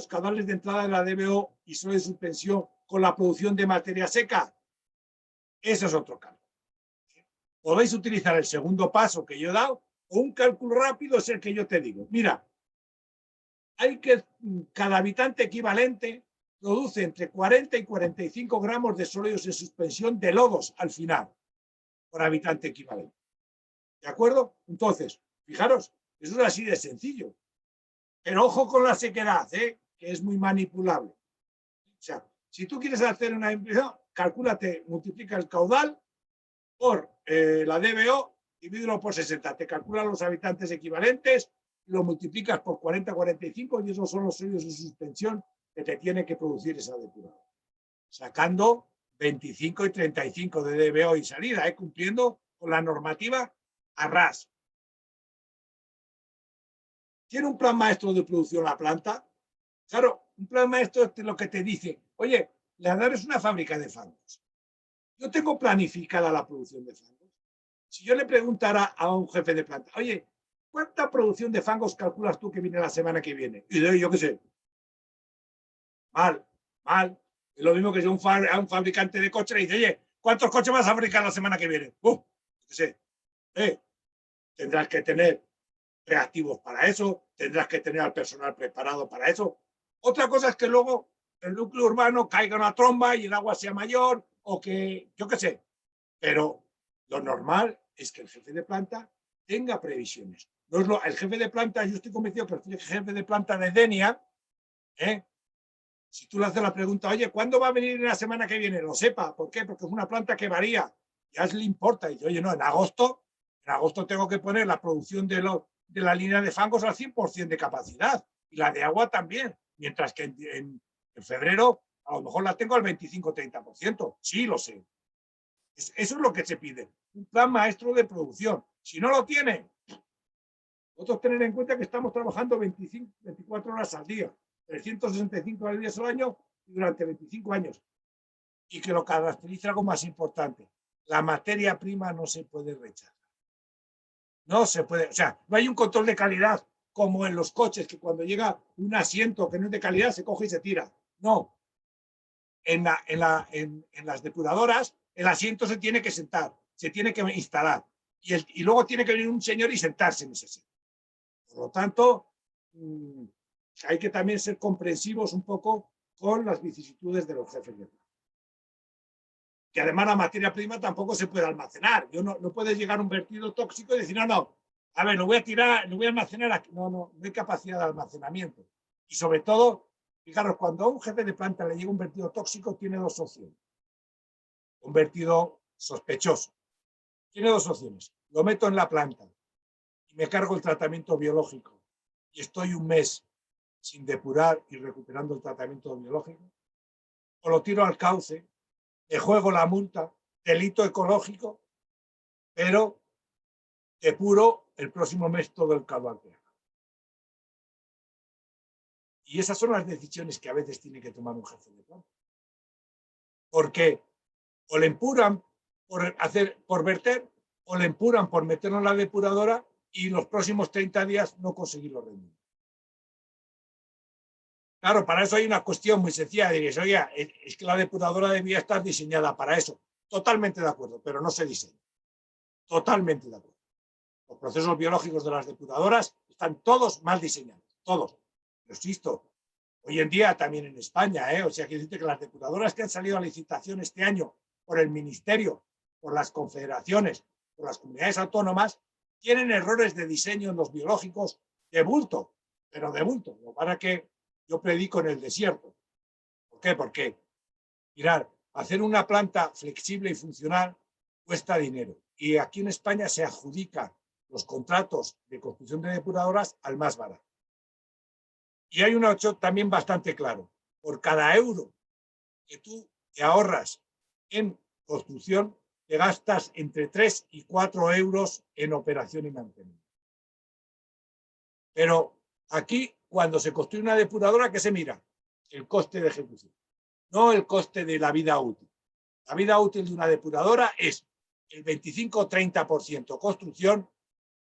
caudales de entrada de la DBO y solo de suspensión con la producción de materia seca? Ese es otro cálculo. Podéis utilizar el segundo paso que yo he dado o un cálculo rápido es el que yo te digo. Mira, cada habitante equivalente produce entre 40 y 45 gramos de sólidos en suspensión de lodos al final, por habitante equivalente. ¿De acuerdo? Entonces, fijaros, eso es así de sencillo. Pero ojo con la sequedad, que es muy manipulable. O sea, si tú quieres hacer una impresión, calcúlate, multiplica el caudal por la DBO, divídelo por 60, te calculan los habitantes equivalentes, lo multiplicas por 40-45 y esos son los sólidos en suspensión que te tiene que producir esa depuradora. Sacando 25 y 35 de DBO y salida, cumpliendo con la normativa a ras. ¿Tiene un plan maestro de producción la planta? Claro, un plan maestro es lo que te dice, oye, la ADAR es una fábrica de fangos. Yo tengo planificada la producción de fangos. Si yo le preguntara a un jefe de planta, oye, ¿cuánta producción de fangos calculas tú que viene la semana que viene? Y yo qué sé. Mal. Es lo mismo que si a un fabricante de coches le dice, oye, ¿cuántos coches vas a fabricar la semana que viene? Qué sé. Tendrás que tener reactivos para eso, tendrás que tener al personal preparado para eso. Otra cosa es que luego el núcleo urbano caiga una tromba y el agua sea mayor o que, yo qué sé. Pero lo normal es que el jefe de planta tenga previsiones. No es el jefe de planta, yo estoy convencido que el jefe de planta de Denia, si tú le haces la pregunta, oye, ¿cuándo va a venir la semana que viene? Lo sepa. ¿Por qué? Porque es una planta que varía. Ya le importa. Y dice, oye, no, en agosto tengo que poner la producción de la línea de fangos al 100% de capacidad. Y la de agua también. Mientras que en febrero a lo mejor la tengo al 25-30%. Sí, lo sé. Eso es lo que se pide. Un plan maestro de producción. Si no lo tiene, nosotros tener en cuenta que estamos trabajando 24 horas al día, 365 días al año y durante 25 años. Y que lo caracteriza algo más importante. La materia prima no se puede rechazar. No se puede, o sea, no hay un control de calidad como en los coches, que cuando llega un asiento que no es de calidad se coge y se tira. No. En las depuradoras, el asiento se tiene que sentar, se tiene que instalar. y luego tiene que venir un señor y sentarse en ese sitio. Por lo tanto, hay que también ser comprensivos un poco con las vicisitudes de los jefes de planta. Que además la materia prima tampoco se puede almacenar. No puedes llegar a un vertido tóxico y decir, no, a ver, lo voy a tirar, lo voy a almacenar aquí. No hay capacidad de almacenamiento. Y sobre todo, fijaros, cuando a un jefe de planta le llega un vertido tóxico, tiene dos opciones. Un vertido sospechoso. Tiene dos opciones. Lo meto en la planta y me cargo el tratamiento biológico y estoy un mes sin depurar y recuperando el tratamiento biológico. O lo tiro al cauce, le juego la multa, delito ecológico, pero depuro el próximo mes todo el caudal que haga. Y esas son las decisiones que a veces tiene que tomar un jefe de planta. Porque o le empuran por verter, o le empuran por meterlo en la depuradora y los próximos 30 días no conseguirlo rendir. Claro, para eso hay una cuestión muy sencilla. Diréis, oye, es que la depuradora debía estar diseñada para eso. Totalmente de acuerdo, pero no se diseña. Totalmente de acuerdo. Los procesos biológicos de las depuradoras están todos mal diseñados. Todos. Pero insisto, hoy en día también en España, o sea, que dice que las depuradoras que han salido a licitación este año por el Ministerio, por las confederaciones, por las comunidades autónomas, tienen errores de diseño en los biológicos de bulto, pero de bulto. Lo para que yo predico en el desierto. ¿Por qué? Porque, mirad, hacer una planta flexible y funcional cuesta dinero. Y aquí en España se adjudican los contratos de construcción de depuradoras al más barato. Y hay un hecho también bastante claro. Por cada euro que tú te ahorras en construcción, te gastas entre 3 y 4 euros en operación y mantenimiento. Pero aquí, cuando se construye una depuradora, ¿qué se mira? El coste de ejecución, no el coste de la vida útil. La vida útil de una depuradora es el 25 o 30% construcción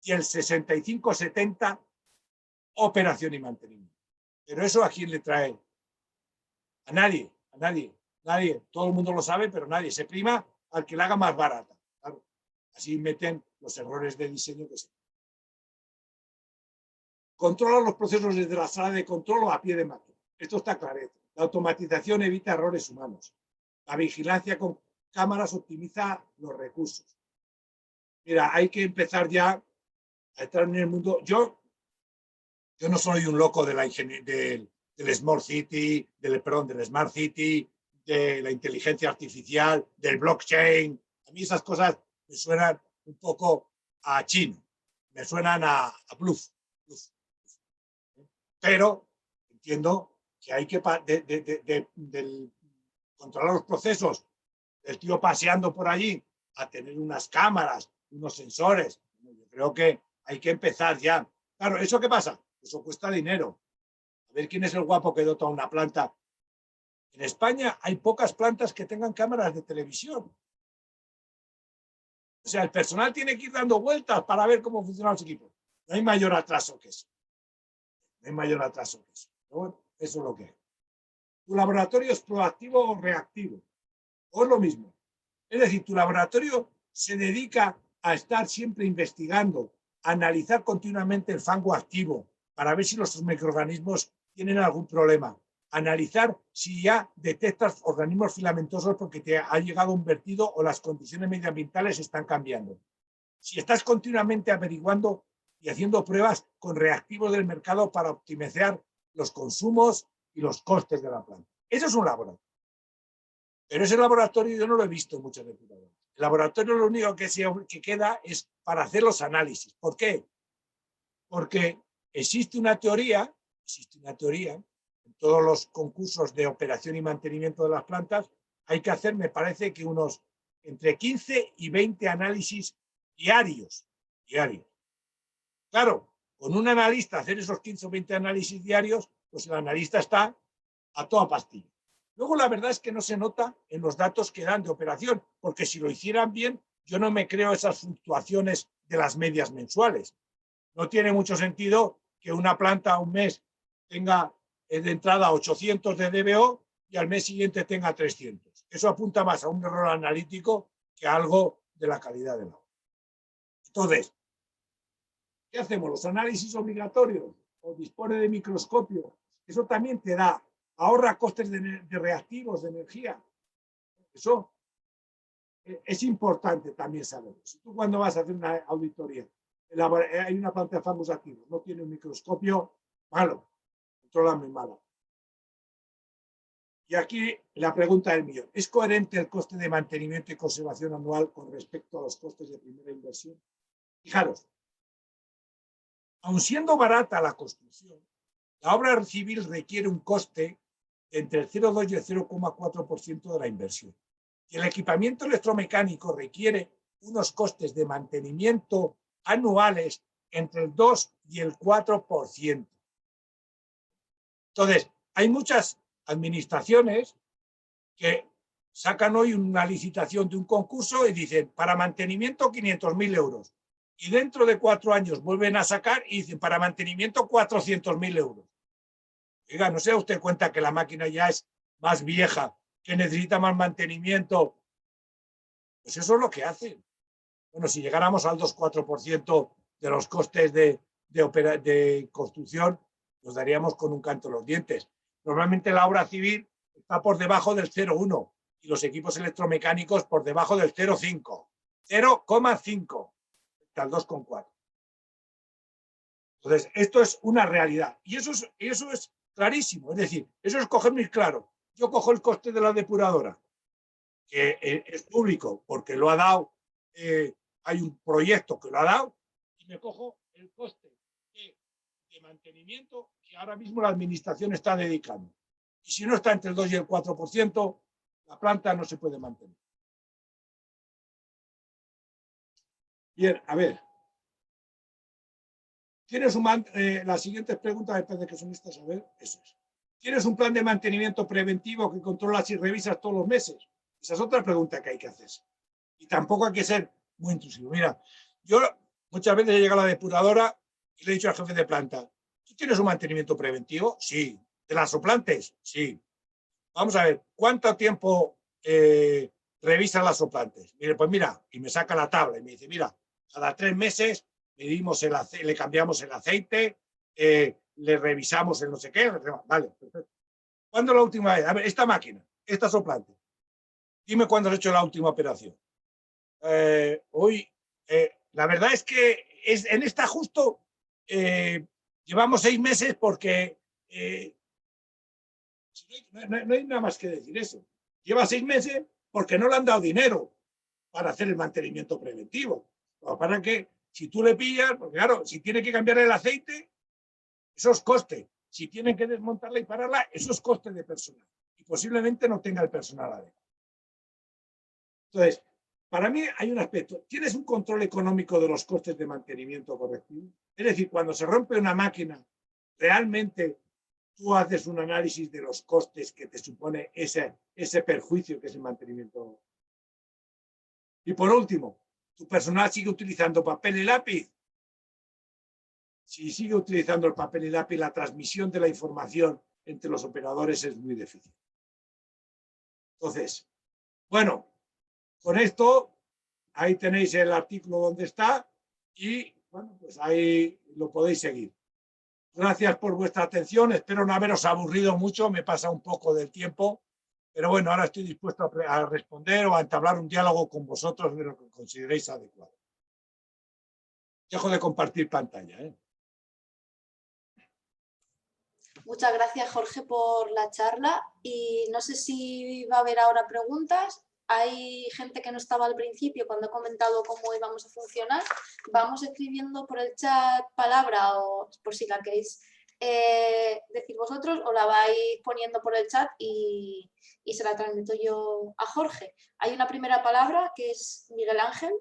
y el 65-70% operación y mantenimiento. Pero eso ¿a quién le trae? A nadie, a nadie, nadie. Todo el mundo lo sabe, pero nadie. Se prima al que la haga más barata. Claro. Así meten los errores de diseño que se. Controla los procesos desde la sala de control o a pie de máquina. Esto está clarito. La automatización evita errores humanos. La vigilancia con cámaras optimiza los recursos. Mira, hay que empezar ya a entrar en el mundo. Yo no soy un loco de la del Smart City, del Smart City, de la inteligencia artificial, del blockchain. A mí esas cosas me suenan un poco a chino, me suenan a bluff. Pero entiendo que hay que controlar los procesos del tío paseando por allí a tener unas cámaras, unos sensores. Yo creo que hay que empezar ya. Claro, ¿eso qué pasa? Eso cuesta dinero. A ver quién es el guapo que dota una planta. En España hay pocas plantas que tengan cámaras de televisión. O sea, el personal tiene que ir dando vueltas para ver cómo funcionan los equipos. No hay mayor atraso que eso. No hay mayor atraso que eso. Pero bueno, eso es lo que es. ¿Tu laboratorio es proactivo o reactivo? O es lo mismo. Es decir, tu laboratorio se dedica a estar siempre investigando, a analizar continuamente el fango activo para ver si los microorganismos tienen algún problema. Analizar si ya detectas organismos filamentosos porque te ha llegado un vertido o las condiciones medioambientales están cambiando. Si estás continuamente averiguando y haciendo pruebas con reactivos del mercado para optimizar los consumos y los costes de la planta. Eso es un laboratorio. Pero ese laboratorio yo no lo he visto en muchas depuradoras. El laboratorio lo único que queda es para hacer los análisis. ¿Por qué? Porque existe una teoría en todos los concursos de operación y mantenimiento de las plantas, hay que hacer, me parece que unos entre 15 y 20 análisis diarios. Claro, con un analista hacer esos 15 o 20 análisis diarios, pues el analista está a toda pastilla. Luego la verdad es que no se nota en los datos que dan de operación, porque si lo hicieran bien, yo no me creo esas fluctuaciones de las medias mensuales. No tiene mucho sentido que una planta un mes tenga de entrada 800 de DBO y al mes siguiente tenga 300. Eso apunta más a un error analítico que a algo de la calidad del agua. Entonces, ¿qué hacemos? Los análisis obligatorios o dispone de microscopio. Eso también te da, ahorra costes de reactivos, de energía. Eso es importante también saberlo. Si tú cuando vas a hacer una auditoría, hay una planta de fármacos activos, no tiene un microscopio, malo, controla muy malo. Y aquí la pregunta del millón, ¿es coherente el coste de mantenimiento y conservación anual con respecto a los costes de primera inversión? Fijaros, aun siendo barata la construcción, la obra civil requiere un coste de entre el 0,2 y el 0,4% de la inversión. Y el equipamiento electromecánico requiere unos costes de mantenimiento anuales entre el 2 y el 4%. Entonces, hay muchas administraciones que sacan hoy una licitación de un concurso y dicen, para mantenimiento 500.000 euros. Y dentro de 4 años vuelven a sacar y dicen, para mantenimiento 400.000 euros. Oiga, ¿no se da usted cuenta que la máquina ya es más vieja, que necesita más mantenimiento? Pues eso es lo que hacen. Bueno, si llegáramos al 2-4% de los costes de construcción, nos daríamos con un canto en los dientes. Normalmente la obra civil está por debajo del 0,1 y los equipos electromecánicos por debajo del 0,5. 0,5 hasta el 2,4. Entonces, esto es una realidad. Y eso es clarísimo. Es decir, eso es coger muy claro. Yo cojo el coste de la depuradora, que es público porque lo ha dado, hay un proyecto que lo ha dado, y me cojo el coste de mantenimiento que ahora mismo la administración está dedicando. Y si no está entre el 2 y el 4%, la planta no se puede mantener. Bien, a ver. ¿Tienes las siguientes preguntas, me parece que son estas, a ver, eso es. ¿Tienes un plan de mantenimiento preventivo que controlas y revisas todos los meses? Esa es otra pregunta que hay que hacerse. Y tampoco hay que ser muy intrusivo. Mira, yo muchas veces he llegado a la depuradora y le he dicho al jefe de planta, ¿tú tienes un mantenimiento preventivo? Sí. ¿De las soplantes? Sí. Vamos a ver, ¿cuánto tiempo revisan las soplantes? Mire, pues mira, y me saca la tabla y me dice, mira, cada 3 meses medimos le cambiamos el aceite, le revisamos el no sé qué, vale, perfecto. ¿Cuándo la última vez? A ver, esta máquina, esta soplante, dime cuándo has hecho la última operación. Hoy, la verdad es que en esta justo llevamos 6 meses porque no hay nada más que decir eso. Lleva 6 meses porque no le han dado dinero para hacer el mantenimiento preventivo. Para que si tú le pillas, porque claro, si tiene que cambiar el aceite, eso es coste. Si tienen que desmontarla y pararla, eso es coste de personal. Y posiblemente no tenga el personal adecuado. Entonces, para mí hay un aspecto. ¿Tienes un control económico de los costes de mantenimiento correctivo? Es decir, cuando se rompe una máquina, realmente tú haces un análisis de los costes que te supone ese perjuicio que es el mantenimiento. Y por último, ¿tu personal sigue utilizando papel y lápiz? Si sigue utilizando el papel y lápiz, la transmisión de la información entre los operadores es muy difícil. Entonces, bueno, con esto, ahí tenéis el artículo donde está y, bueno, pues ahí lo podéis seguir. Gracias por vuestra atención, espero no haberos aburrido mucho, me pasa un poco del tiempo, pero bueno, ahora estoy dispuesto a responder o a entablar un diálogo con vosotros de lo que consideréis adecuado. Dejo de compartir pantalla. Muchas gracias, Jorge, por la charla y no sé si va a haber ahora preguntas. Hay gente que no estaba al principio cuando he comentado cómo íbamos a funcionar. Vamos escribiendo por el chat palabra o por si la queréis decir vosotros o la vais poniendo por el chat y se la transmito yo a Jorge. Hay una primera palabra que es Miguel Ángel.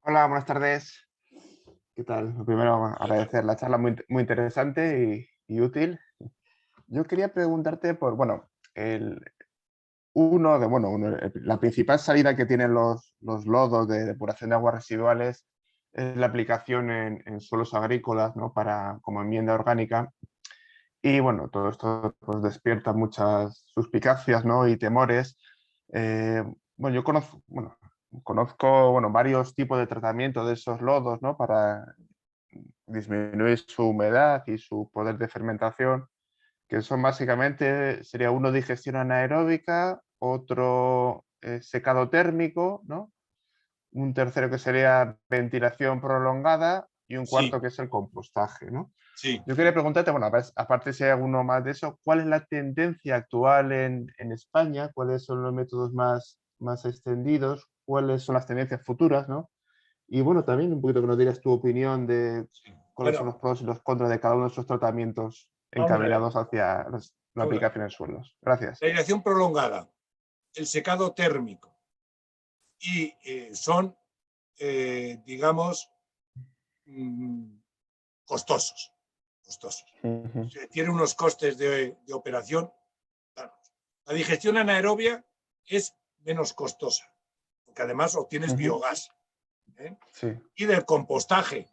Hola, buenas tardes. ¿Qué tal? Lo primero, agradecer la charla muy interesante y útil. Yo quería preguntarte por, bueno, la principal salida que tienen los lodos de depuración de aguas residuales es la aplicación en suelos agrícolas, ¿no? Como enmienda orgánica. Y bueno, todo esto pues, despierta muchas suspicacias, ¿no? Y temores Bueno, yo conozco varios tipos de tratamiento de esos lodos, ¿no? Para disminuir su humedad y su poder de fermentación, que son básicamente, sería uno digestión anaeróbica, otro secado térmico, ¿no? Un tercero que sería ventilación prolongada y un Sí, cuarto que es el compostaje, ¿no? sí. Yo quería preguntarte, bueno, aparte si hay alguno más de eso, ¿cuál es la tendencia actual en España? ¿Cuáles son los métodos más extendidos? ¿Cuáles son las tendencias futuras, ¿no? Y bueno, también un poquito que nos digas tu opinión de cuáles son Bueno, los pros y los contras de cada uno de esos tratamientos vamos a ver. encaminados hacia la Vamos a ver. aplicación en suelos. Gracias. La aireación prolongada, el secado térmico y son, digamos, costosos. Ujú, Tiene unos costes de operación. Claro. La digestión anaerobia es menos costosa, porque además obtienes ujú. biogás. ¿Eh? Sí. Y del compostaje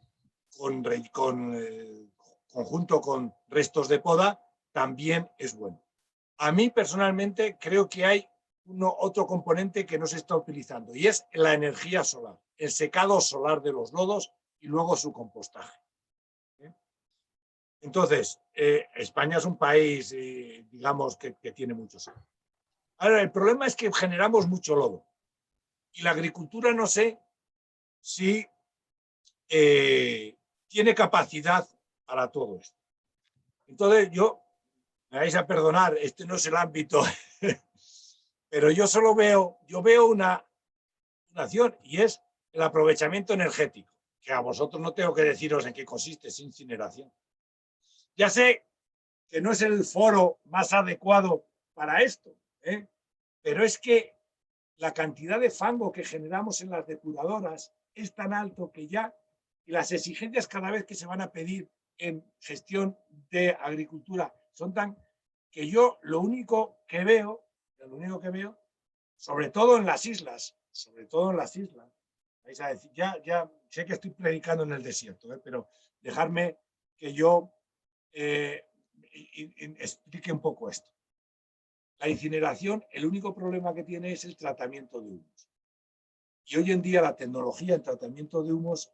conjunto con restos de poda también es bueno. A mí personalmente creo que hay otro componente que no se está utilizando y es la energía solar, el secado solar de los lodos y luego su compostaje. Entonces, España es un país, digamos, que tiene mucho sol. Ahora, el problema es que generamos mucho lodo y la agricultura no sé si tiene capacidad para todo esto. Entonces, me vais a perdonar, este no es el ámbito, pero yo veo una acción y es el aprovechamiento energético, que a vosotros no tengo que deciros en qué consiste, es incineración. Ya sé que no es el foro más adecuado para esto, ¿eh? Pero es que la cantidad de fango que generamos en las depuradoras es tan alto que ya, y las exigencias cada vez que se van a pedir en gestión de agricultura son tan que yo lo único que veo, sobre todo en las islas, vais a decir, ya sé que estoy predicando en el desierto, pero dejarme que yo explique un poco esto. La incineración, el único problema que tiene es el tratamiento de humos. Y hoy en día la tecnología en tratamiento de humos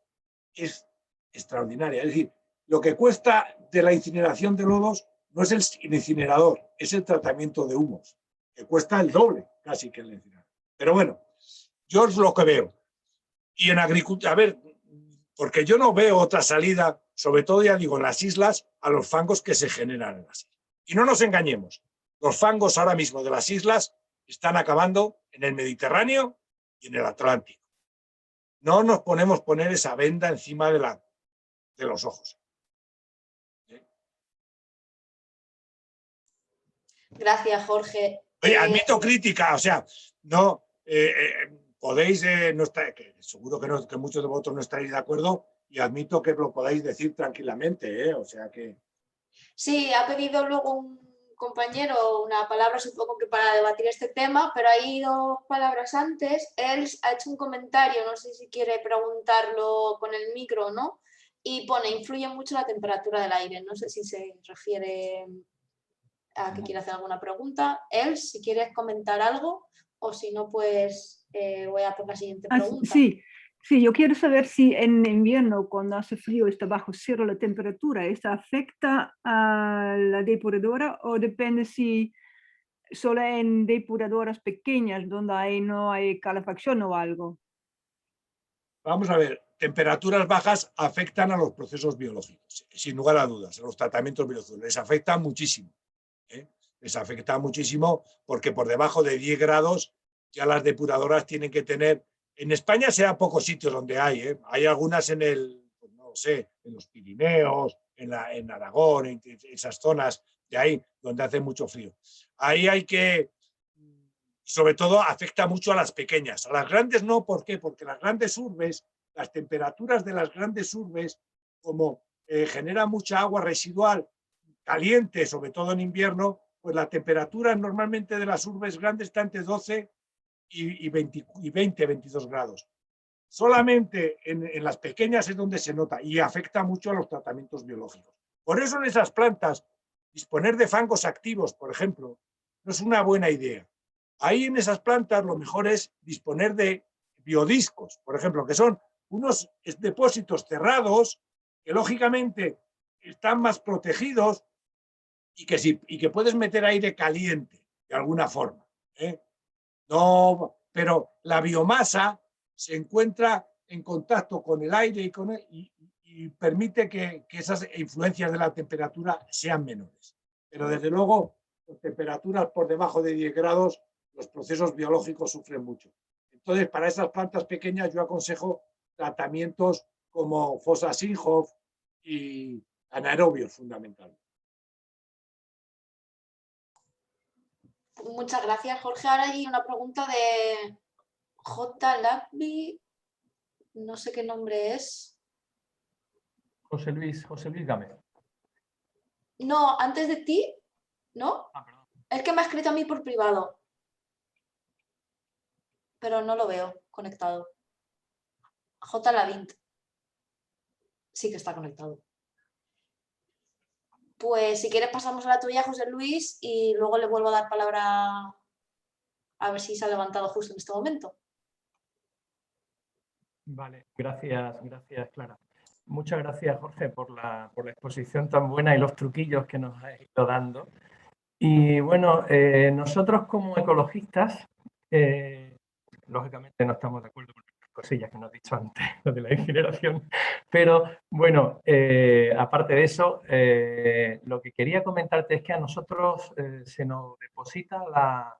es extraordinaria. Es decir, lo que cuesta de la incineración de lodos no es el incinerador, es el tratamiento de humos, que cuesta el doble casi que el incinerador. Pero bueno, yo es lo que veo. Y en agricultura, a ver, porque yo no veo otra salida, sobre todo ya digo en las islas, a los fangos que se generan en las islas. Y no nos engañemos, los fangos ahora mismo de las islas están acabando en el Mediterráneo y en el Atlántico. No nos ponemos poner esa venda encima de los ojos. Gracias, Jorge. Oye, admito crítica, o sea, no podéis, no estar, que seguro que muchos de vosotros no estaréis de acuerdo y admito que lo podáis decir tranquilamente, o sea que... Sí, ha pedido luego un compañero una palabra, supongo que para debatir este tema, pero hay 2 palabras antes. Él ha hecho un comentario, no sé si quiere preguntarlo con el micro, ¿no? Y pone, influye mucho la temperatura del aire. No sé si se refiere a que quiere hacer alguna pregunta. Él, si quieres comentar algo, o si no, pues voy a por la siguiente pregunta. Sí, sí, yo quiero saber si en invierno, cuando hace frío, está bajo cero la temperatura, ¿esto afecta a la depuradora o depende si solo en depuradoras pequeñas donde no hay calefacción o algo? Vamos a ver, temperaturas bajas afectan a los procesos biológicos, sin lugar a dudas, a los tratamientos biológicos. Les afecta muchísimo. Les afecta muchísimo porque por debajo de 10 grados ya las depuradoras tienen que tener... En España sea pocos sitios donde hay algunas en pues no sé, en los Pirineos, en Aragón, en esas zonas de ahí donde hace mucho frío. Ahí hay que... Sobre todo afecta mucho a las pequeñas. A las grandes no, ¿por qué? Porque las grandes urbes, las temperaturas de las grandes urbes, como genera mucha agua residual caliente, sobre todo en invierno, pues la temperatura normalmente de las urbes grandes está entre 12 y 20, 22 grados. Solamente en las pequeñas es donde se nota y afecta mucho a los tratamientos biológicos. Por eso en esas plantas disponer de fangos activos, por ejemplo, no es una buena idea, Ahí en esas plantas lo mejor es disponer de biodiscos, por ejemplo, que son unos depósitos cerrados que lógicamente están más protegidos y que puedes meter aire caliente de alguna forma. No, pero la biomasa se encuentra en contacto con el aire y permite que esas influencias de la temperatura sean menores. Pero desde luego, con temperaturas por debajo de 10 grados, los procesos biológicos sufren mucho. Entonces, para esas plantas pequeñas yo aconsejo tratamientos como Fossa-Sinhoff y anaerobios fundamentalmente. Muchas gracias, Jorge. Ahora hay una pregunta de J. Labby, no sé qué nombre es. José Luis Gámez. No, antes de ti, ¿no? Ah, perdón. Es que me ha escrito a mí por privado, pero no lo veo conectado. J. Lavint. Sí que está conectado. Pues si quieres pasamos a la tuya, José Luis, y luego le vuelvo a dar palabra a ver si se ha levantado justo en este momento. Vale, gracias Clara. Muchas gracias, Jorge, por la exposición tan buena y los truquillos que nos has ido dando. Y bueno, nosotros como ecologistas, lógicamente no estamos de acuerdo con las cosillas que nos has dicho antes, lo de la incineración, pero bueno, aparte de eso, lo que quería comentarte es que a nosotros se nos deposita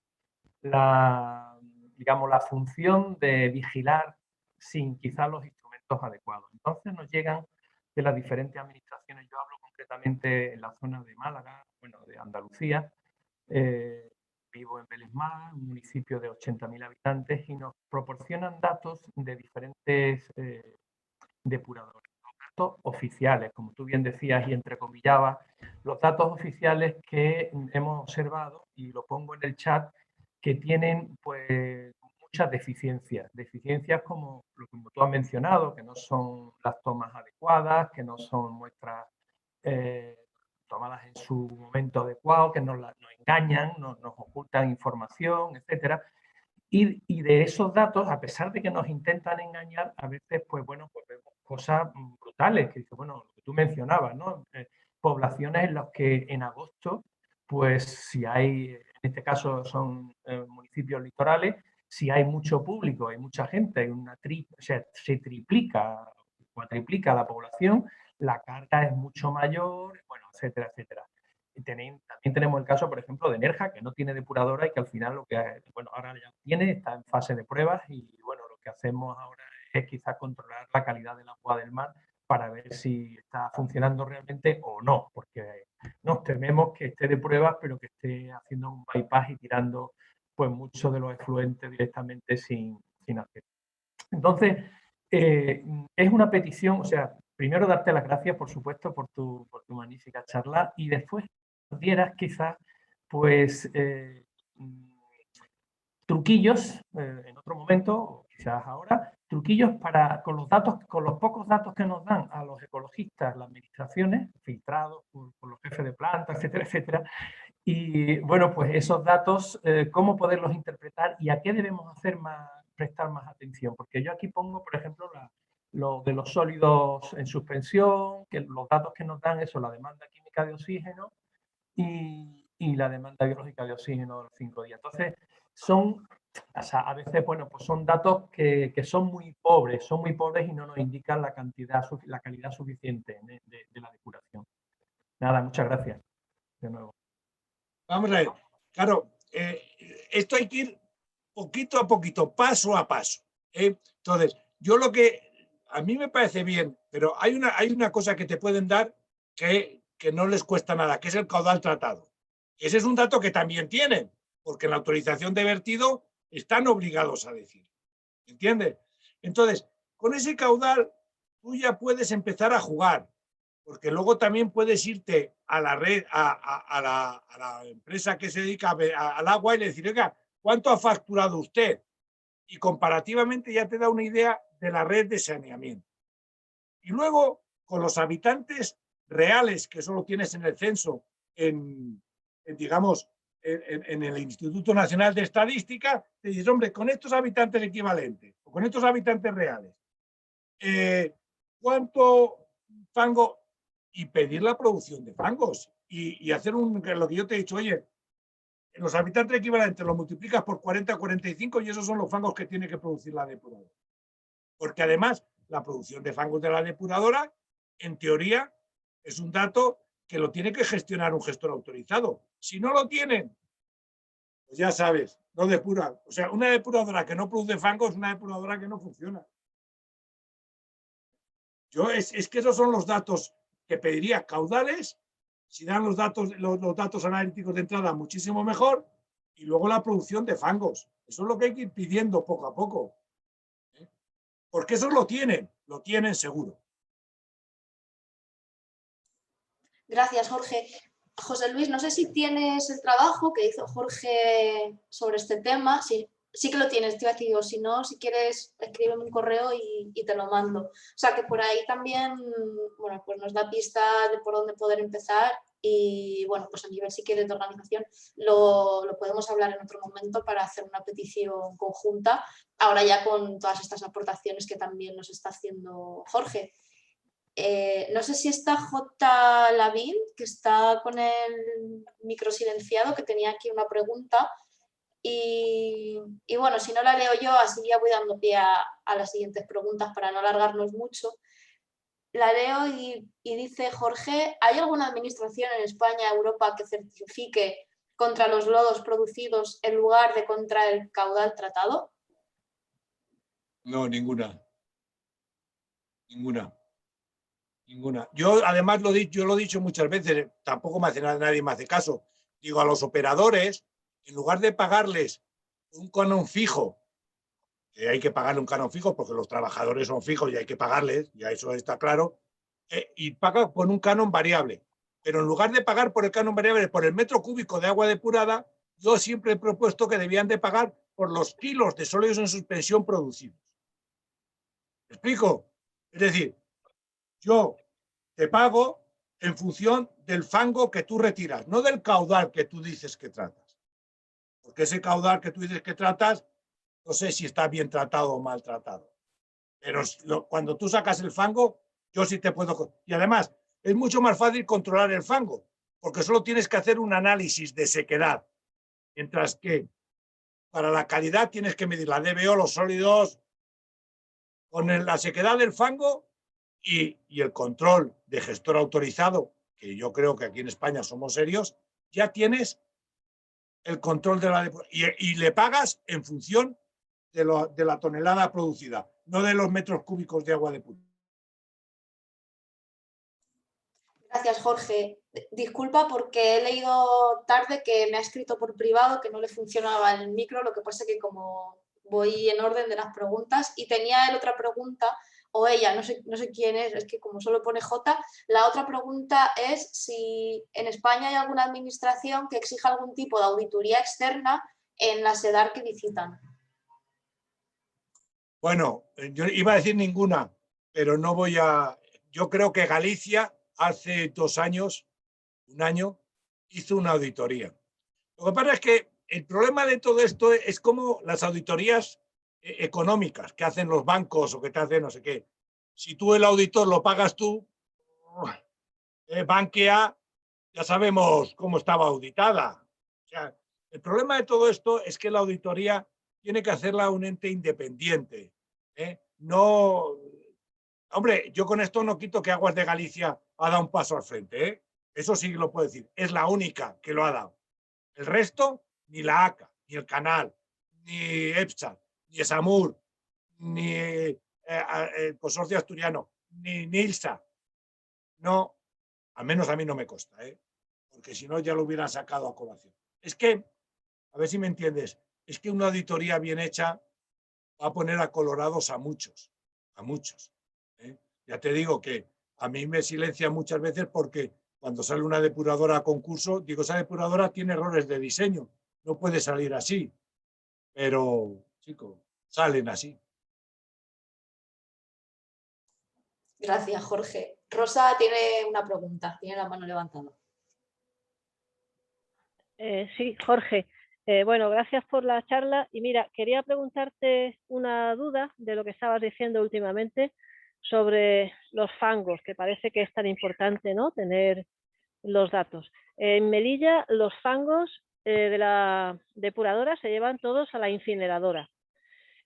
digamos, la función de vigilar sin quizás los instrumentos adecuados. Entonces nos llegan de las diferentes administraciones, yo hablo concretamente en la zona de Málaga, bueno, de Andalucía, vivo en Vélez Málaga, un municipio de 80.000 habitantes, y nos proporcionan datos de diferentes depuradores. Los datos oficiales, como tú bien decías y entrecomillabas, los datos oficiales que hemos observado, y lo pongo en el chat, que tienen pues muchas deficiencias. Deficiencias como tú has mencionado, que no son las tomas adecuadas, que no son muestras tomadas en su momento adecuado, que nos engañan, nos ocultan información, etcétera. Y de esos datos, a pesar de que nos intentan engañar, a veces, pues bueno, pues vemos cosas brutales, que bueno, lo que tú mencionabas, ¿no? Poblaciones en las que en agosto, pues si hay, en este caso son municipios litorales, si hay mucho público, hay mucha gente, hay o sea, se triplica, cuatriplica la población, la carga es mucho mayor, bueno, etcétera, etcétera. Y también tenemos el caso, por ejemplo, de Nerja, que no tiene depuradora y que al final lo que, bueno, ahora ya tiene, está en fase de pruebas y, bueno, lo que hacemos ahora es quizás controlar la calidad del agua del mar para ver si está funcionando realmente o no, porque nos tememos que esté de pruebas, pero que esté haciendo un bypass y tirando pues mucho de los efluentes directamente sin hacer. Entonces, es una petición, o sea, primero darte las gracias, por supuesto, por tu magnífica charla, y después dieras quizás, pues, truquillos en otro momento, o quizás ahora, truquillos para, con los pocos datos que nos dan a los ecologistas, las administraciones, filtrados por los jefes de planta, etcétera, etcétera, y bueno, pues esos datos, cómo poderlos interpretar y a qué debemos prestar más atención. Porque yo aquí pongo, por ejemplo, lo de los sólidos en suspensión, que los datos que nos dan eso, la demanda química de oxígeno y la demanda biológica de oxígeno de los 5 días. Entonces, o sea, a veces, bueno, pues son datos que son muy pobres y no nos indican la calidad suficiente de la depuración. Nada, muchas gracias. De nuevo. Vamos a ver, claro, esto hay que ir poquito a poquito, paso a paso. Entonces, yo lo que a mí me parece bien, pero hay una cosa que te pueden dar que no les cuesta nada, que es el caudal tratado. Ese es un dato que también tienen, porque en la autorización de vertido están obligados a decir. ¿Entiendes? Entonces, con ese caudal tú ya puedes empezar a jugar, porque luego también puedes irte a la red, a la empresa que se dedica al agua y le decir, oiga, ¿cuánto ha facturado usted? Y comparativamente ya te da una idea de la red de saneamiento. Y luego, con los habitantes reales que solo tienes en el censo, digamos, en el Instituto Nacional de Estadística, te dices, hombre, con estos habitantes equivalentes, o con estos habitantes reales, ¿cuánto fango? Y pedir la producción de fangos y hacer lo que yo te he dicho, oye, los habitantes equivalentes los multiplicas por 40 o 45 y esos son los fangos que tiene que producir la depuradora. Porque además la producción de fangos de la depuradora, en teoría, es un dato que lo tiene que gestionar un gestor autorizado. Si no lo tienen, pues ya sabes, no depuran. O sea, una depuradora que no produce fangos es una depuradora que no funciona. Es que esos son los datos que pediría caudales. Si dan los datos analíticos de entrada, muchísimo mejor. Y luego la producción de fangos. Eso es lo que hay que ir pidiendo poco a poco. Porque esos lo tienen seguro. Gracias, Jorge. José Luis, no sé si tienes el trabajo que hizo Jorge sobre este tema. Sí que lo tienes, te iba a decir, o si no, si quieres, escríbeme un correo y te lo mando. O sea, que por ahí también, bueno, pues nos da pista de por dónde poder empezar y, bueno, pues a nivel, si quieres, de organización, lo podemos hablar en otro momento para hacer una petición conjunta, ahora ya con todas estas aportaciones que también nos está haciendo Jorge. No sé si está J. Lavín, que está con el micro silenciado, que tenía aquí una pregunta. Y bueno, si no la leo yo, así ya voy dando pie a las siguientes preguntas para no alargarnos mucho. La leo y dice Jorge, ¿hay alguna administración en España, Europa, que certifique contra los lodos producidos en lugar de contra el caudal tratado? No, ninguna. Yo además lo he dicho muchas veces, tampoco me hace nadie me hace caso. Digo, a los operadores, en lugar de pagarles un canon fijo, que hay que pagarle un canon fijo porque los trabajadores son fijos y hay que pagarles, ya eso está claro, y paga con un canon variable. Pero en lugar de pagar por el canon variable, por el metro cúbico de agua depurada, yo siempre he propuesto que debían de pagar por los kilos de sólidos en suspensión producidos. ¿Me explico? Es decir, yo te pago en función del fango que tú retiras, no del caudal que tú dices que tratas. Porque ese caudal que tú dices que tratas, no sé si está bien tratado o mal tratado. Pero cuando tú sacas el fango, yo sí te puedo... Y además, es mucho más fácil controlar el fango, porque solo tienes que hacer un análisis de sequedad. Mientras que para la calidad tienes que medir la DBO, los sólidos, con la sequedad del fango y el control de gestor autorizado, que yo creo que aquí en España somos serios, ya tienes el control de la y le pagas en función de la tonelada producida, no de los metros cúbicos de agua depurada. Gracias, Jorge. Disculpa porque he leído tarde que me ha escrito por privado que no le funcionaba el micro, lo que pasa que como voy en orden de las preguntas y tenía él otra pregunta, o ella, no sé quién es que como solo pone J, la otra pregunta es si en España hay alguna administración que exija algún tipo de auditoría externa en la SEDAR que licitan. Bueno, yo iba a decir ninguna, pero no voy a... Yo creo que Galicia hace 2 años, 1 año, hizo una auditoría. Lo que pasa es que el problema de todo esto es como las auditorías económicas que hacen los bancos o que te hacen no sé qué. Si tú el auditor lo pagas tú, Bankia, ya sabemos cómo estaba auditada. O sea, el problema de todo esto es que la auditoría tiene que hacerla un ente independiente. No, hombre, yo con esto no quito que Aguas de Galicia ha dado un paso al frente. Eso sí lo puedo decir. Es la única que lo ha dado. El resto, ni la ACA, ni el Canal, ni EPSA, ni ESAMUR, ni el Consorcio Asturiano, ni NILSA. No, al menos a mí no me consta, porque si no ya lo hubieran sacado a colación. Es que, a ver si me entiendes, es que una auditoría bien hecha va a poner a colorados a muchos, a muchos. Ya te digo que a mí me silencia muchas veces porque cuando sale una depuradora a concurso, digo, esa depuradora tiene errores de diseño, no puede salir así, pero, chicos, salen así. Gracias, Jorge. Rosa tiene una pregunta, tiene la mano levantada. Sí, Jorge. Bueno, gracias por la charla. Y mira, quería preguntarte una duda de lo que estabas diciendo últimamente sobre los fangos, que parece que es tan importante, ¿no?, tener los datos. En Melilla, los fangos de la depuradora se llevan todos a la incineradora.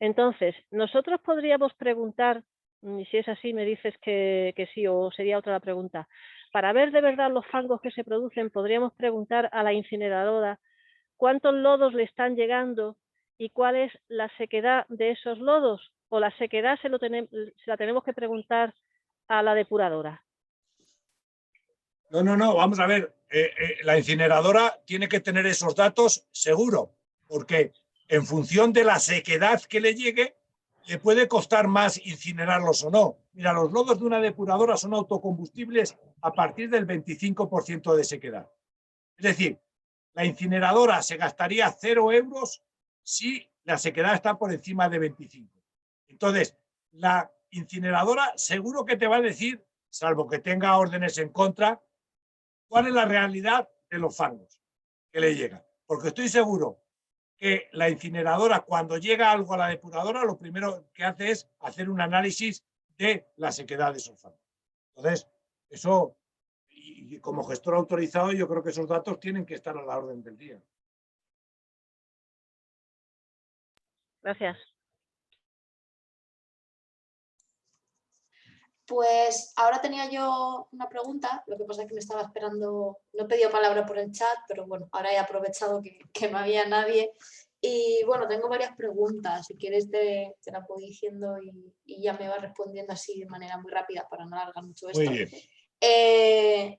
Entonces, nosotros podríamos preguntar, y si es así me dices que sí, o sería otra la pregunta, para ver de verdad los fangos que se producen, podríamos preguntar a la incineradora cuántos lodos le están llegando y cuál es la sequedad de esos lodos, o la sequedad se la tenemos que preguntar a la depuradora. No, vamos a ver, la incineradora tiene que tener esos datos seguro, porque en función de la sequedad que le llegue, le puede costar más incinerarlos o no. Mira, los lodos de una depuradora son autocombustibles a partir del 25% de sequedad. Es decir, la incineradora se gastaría 0 euros si la sequedad está por encima de 25. Entonces, la incineradora seguro que te va a decir, salvo que tenga órdenes en contra, cuál es la realidad de los fangos que le llegan. Porque estoy seguro que la incineradora, cuando llega algo a la depuradora, lo primero que hace es hacer un análisis de la sequedad de esos fangos. Entonces, eso, y como gestor autorizado, yo creo que esos datos tienen que estar a la orden del día. Gracias. Pues ahora tenía yo una pregunta, lo que pasa es que me estaba esperando, no he pedido palabra por el chat, pero bueno, ahora he aprovechado que no había nadie. Y bueno, tengo varias preguntas, si quieres te las voy diciendo y ya me vas respondiendo así de manera muy rápida para no alargar mucho esto. Muy bien.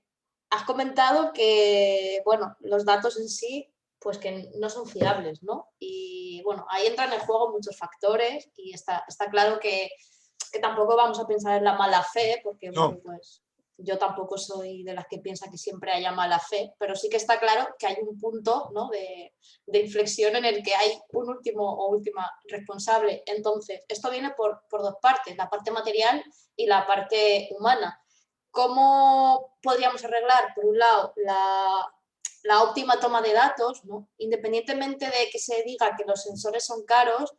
Has comentado que, bueno, los datos en sí, pues que no son fiables, ¿no? Y bueno, ahí entran en juego muchos factores y está claro que tampoco vamos a pensar en la mala fe, porque No. bueno, pues yo tampoco soy de las que piensa que siempre haya mala fe, pero sí que está claro que hay un punto, ¿no?, de inflexión en el que hay un último o última responsable. Entonces, esto viene por dos partes, la parte material y la parte humana. ¿Cómo podríamos arreglar, por un lado, la óptima toma de datos, ¿no?, independientemente de que se diga que los sensores son caros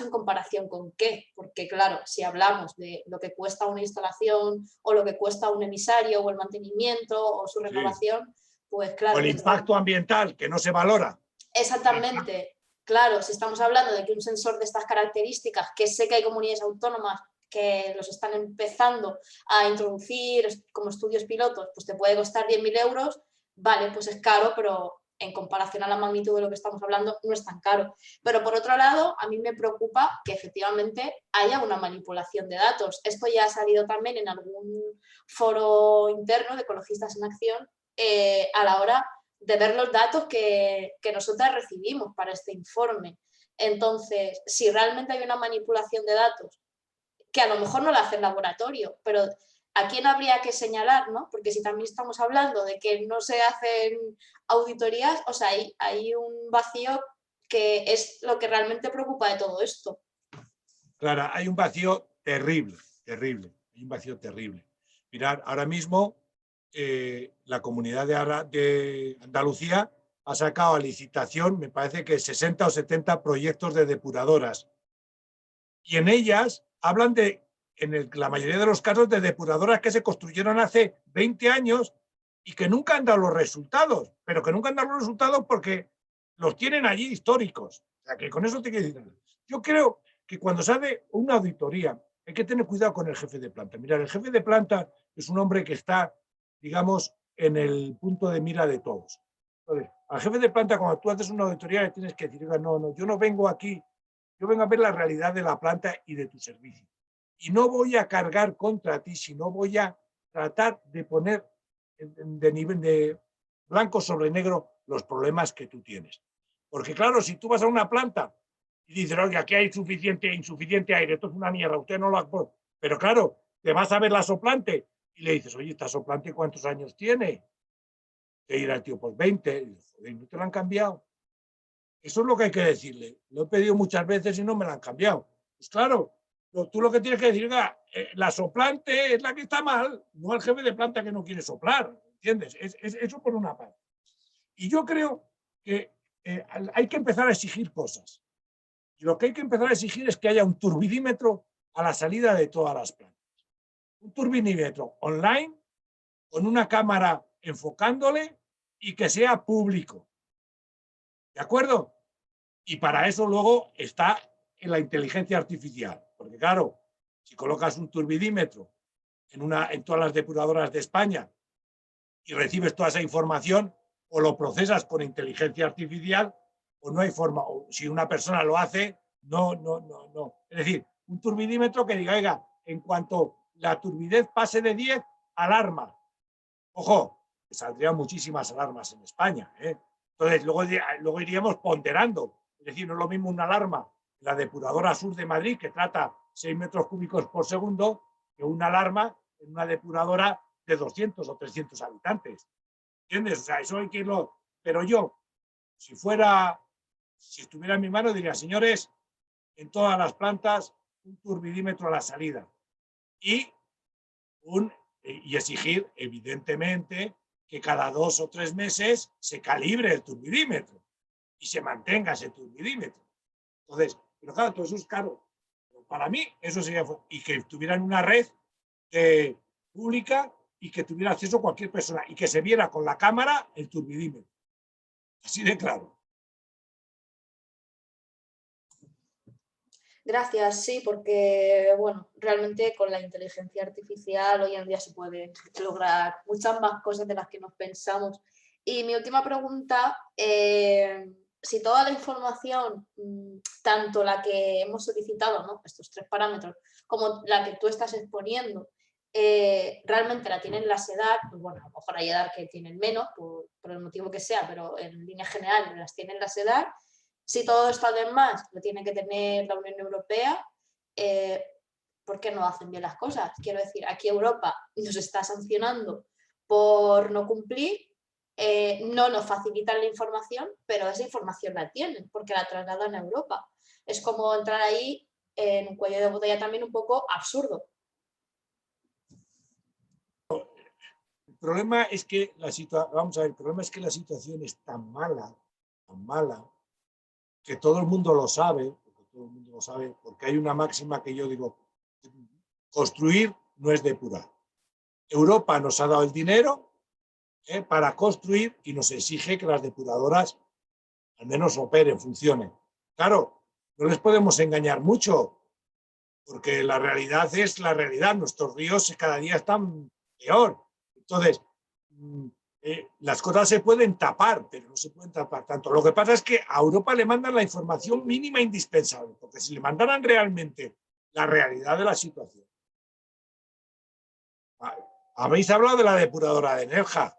en comparación con qué? Porque claro, si hablamos de lo que cuesta una instalación o lo que cuesta un emisario o el mantenimiento o su renovación, pues claro. O el impacto ambiental, que no se valora. Exactamente. Claro, si estamos hablando de que un sensor de estas características, que sé que hay comunidades autónomas que los están empezando a introducir como estudios pilotos, pues te puede costar 10.000 euros, vale, pues es caro, pero en comparación a la magnitud de lo que estamos hablando, no es tan caro. Pero por otro lado, a mí me preocupa que efectivamente haya una manipulación de datos. Esto ya ha salido también en algún foro interno de Ecologistas en Acción a la hora de ver los datos que nosotras recibimos para este informe. Entonces, si realmente hay una manipulación de datos, que a lo mejor no la hace el laboratorio, pero ¿a quién habría que señalar, no? Porque si también estamos hablando de que no se hacen auditorías, o sea, hay un vacío que es lo que realmente preocupa de todo esto. Claro, hay un vacío terrible, hay un vacío terrible. Mirad, ahora mismo la Comunidad de Andalucía ha sacado a licitación, me parece que 60 o 70 proyectos de depuradoras. Y en ellas hablan de, la mayoría de los casos, de depuradoras que se construyeron hace 20 años y que nunca han dado los resultados, pero que nunca han dado los resultados porque los tienen allí históricos. O sea, que con eso te quiero decir. Yo creo que cuando se hace una auditoría hay que tener cuidado con el jefe de planta. Mira, el jefe de planta es un hombre que está, digamos, en el punto de mira de todos. Entonces, al jefe de planta, cuando tú haces una auditoría, le tienes que decir, no, yo no vengo aquí, yo vengo a ver la realidad de la planta y de tu servicio. Y no voy a cargar contra ti, sino voy a tratar de poner de nivel de blanco sobre negro los problemas que tú tienes. Porque claro, si tú vas a una planta y dices, oye, aquí hay insuficiente aire, esto es una mierda, usted no lo ha... Pero claro, te vas a ver la soplante y le dices, oye, ¿esta soplante cuántos años tiene? Te dirá el tío, pues 20. Y dices, joder, ¿no te la han cambiado? Eso es lo que hay que decirle. Lo he pedido muchas veces y no me la han cambiado. Pues claro, tú lo que tienes que decir es la soplante es la que está mal, no el jefe de planta que no quiere soplar, ¿entiendes? Eso por una parte. Y yo creo que hay que empezar a exigir cosas. Y lo que hay que empezar a exigir es que haya un turbidímetro a la salida de todas las plantas. Un turbidímetro online, con una cámara enfocándole y que sea público. ¿De acuerdo? Y para eso luego está en la inteligencia artificial. Porque claro, si colocas un turbidímetro en todas las depuradoras de España y recibes toda esa información, o lo procesas con inteligencia artificial, o no hay forma. O si una persona lo hace, no. Es decir, un turbidímetro que diga, oiga, en cuanto la turbidez pase de 10, alarma. Ojo, que saldrían muchísimas alarmas en España, ¿eh? Entonces, luego iríamos ponderando. Es decir, no es lo mismo una alarma en la depuradora sur de Madrid, que trata 6 metros cúbicos por segundo, que una alarma en una depuradora de 200 o 300 habitantes. ¿Entiendes? O sea, eso hay que irlo. Pero yo, si estuviera en mi mano, diría, señores, en todas las plantas, un turbidímetro a la salida. Y exigir, evidentemente, que cada 2 o 3 meses se calibre el turbidímetro y se mantenga ese turbidímetro. Entonces, pero claro, todo eso es caro. Pero para mí, eso sería. Y que tuvieran una red pública y que tuviera acceso cualquier persona y que se viera con la cámara el turbidímetro. Así de claro. Gracias, sí, porque bueno, realmente con la inteligencia artificial hoy en día se pueden lograr muchas más cosas de las que nos pensamos. Y mi última pregunta, si toda la información, tanto la que hemos solicitado, ¿no?, estos 3 parámetros, como la que tú estás exponiendo, realmente la tienen la SEDAR, pues bueno, a lo mejor hay EDAR que tienen menos, por el motivo que sea, pero en líneas generales las tienen la SEDAR. Si todo esto además lo tiene que tener la Unión Europea, ¿por qué no hacen bien las cosas? Quiero decir, aquí Europa nos está sancionando por no cumplir, no nos facilitan la información, pero esa información la tienen porque la trasladan a Europa. Es como entrar ahí en un cuello de botella también un poco absurdo. El problema es que la situación es tan mala, que todo el mundo lo sabe, porque hay una máxima que yo digo, construir no es depurar. Europa nos ha dado el dinero para construir y nos exige que las depuradoras al menos operen, funcionen. Claro, no les podemos engañar mucho, porque la realidad es la realidad. Nuestros ríos cada día están peor. Entonces, las cosas se pueden tapar, pero no se pueden tapar tanto. Lo que pasa es que a Europa le mandan la información mínima indispensable, porque si le mandaran realmente la realidad de la situación. Habéis hablado de la depuradora de Nerja.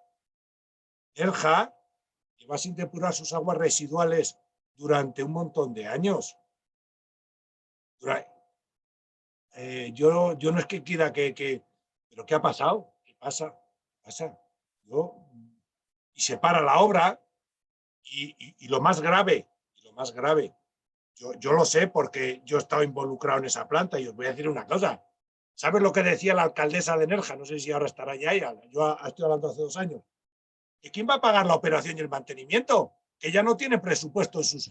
Nerja lleva sin depurar sus aguas residuales durante un montón de años. Yo no es que quiera ¿pero qué ha pasado? ¿Qué pasa? Y se para la obra y lo más grave, yo lo sé porque yo he estado involucrado en esa planta y os voy a decir una cosa. ¿Sabes lo que decía la alcaldesa de Nerja? No sé si ahora estará ya ella. Yo estoy hablando hace 2 años. ¿Y quién va a pagar la operación y el mantenimiento? Que ya no tiene presupuesto en sus...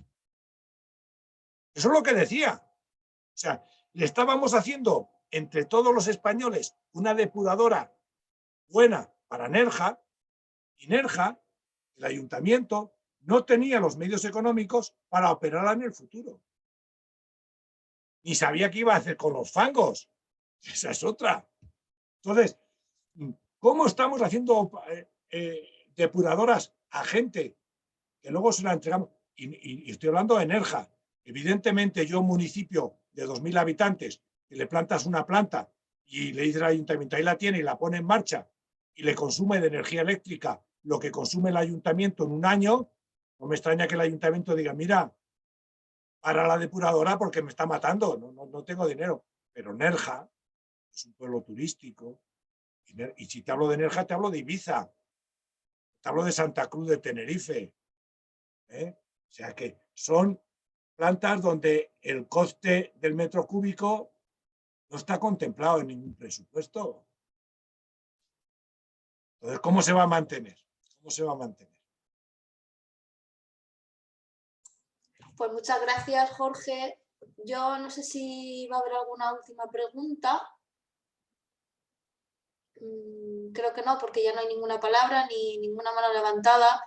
Eso es lo que decía. O sea, le estábamos haciendo entre todos los españoles una depuradora buena para Nerja, y Nerja, el ayuntamiento, no tenía los medios económicos para operarla en el futuro. Ni sabía qué iba a hacer con los fangos. Esa es otra. Entonces, ¿cómo estamos haciendo depuradoras a gente que luego se la entregamos? Y estoy hablando de Nerja. Evidentemente, yo, un municipio de 2.000 habitantes, que le plantas una planta y le dice al ayuntamiento, ahí la tiene y la pone en marcha y le consume de energía eléctrica lo que consume el ayuntamiento en un año, no me extraña que el ayuntamiento diga, mira, para la depuradora porque me está matando, no tengo dinero. Pero Nerja es un pueblo turístico y si te hablo de Nerja te hablo de Ibiza, te hablo de Santa Cruz de Tenerife. O sea que son plantas donde el coste del metro cúbico no está contemplado en ningún presupuesto. Entonces, ¿cómo se va a mantener? Pues muchas gracias, Jorge. Yo no sé si va a haber alguna última pregunta. Creo que no, porque ya no hay ninguna palabra ni ninguna mano levantada.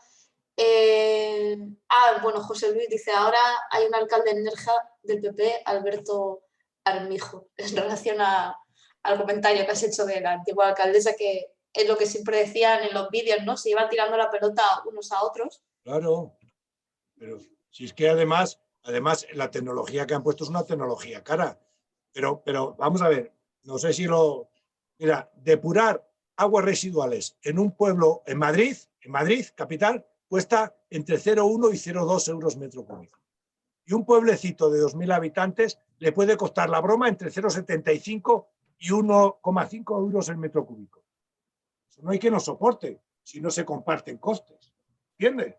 Bueno, José Luis dice, ahora hay un alcalde en Nerja del PP, Alberto Armijo, en relación al comentario que has hecho de la antigua alcaldesa, que es lo que siempre decían en los vídeos, ¿no? Se iban tirando la pelota unos a otros. Claro, pero si es que además la tecnología que han puesto es una tecnología cara. Pero vamos a ver, no sé si lo... Mira, depurar aguas residuales en un pueblo, en Madrid, capital, cuesta entre 0,1 y 0,2 euros metro cúbico. Y un pueblecito de 2.000 habitantes le puede costar la broma entre 0,75 y 1,5 euros el metro cúbico. Eso no hay que nos soporte si no se comparten costes. ¿Entiendes?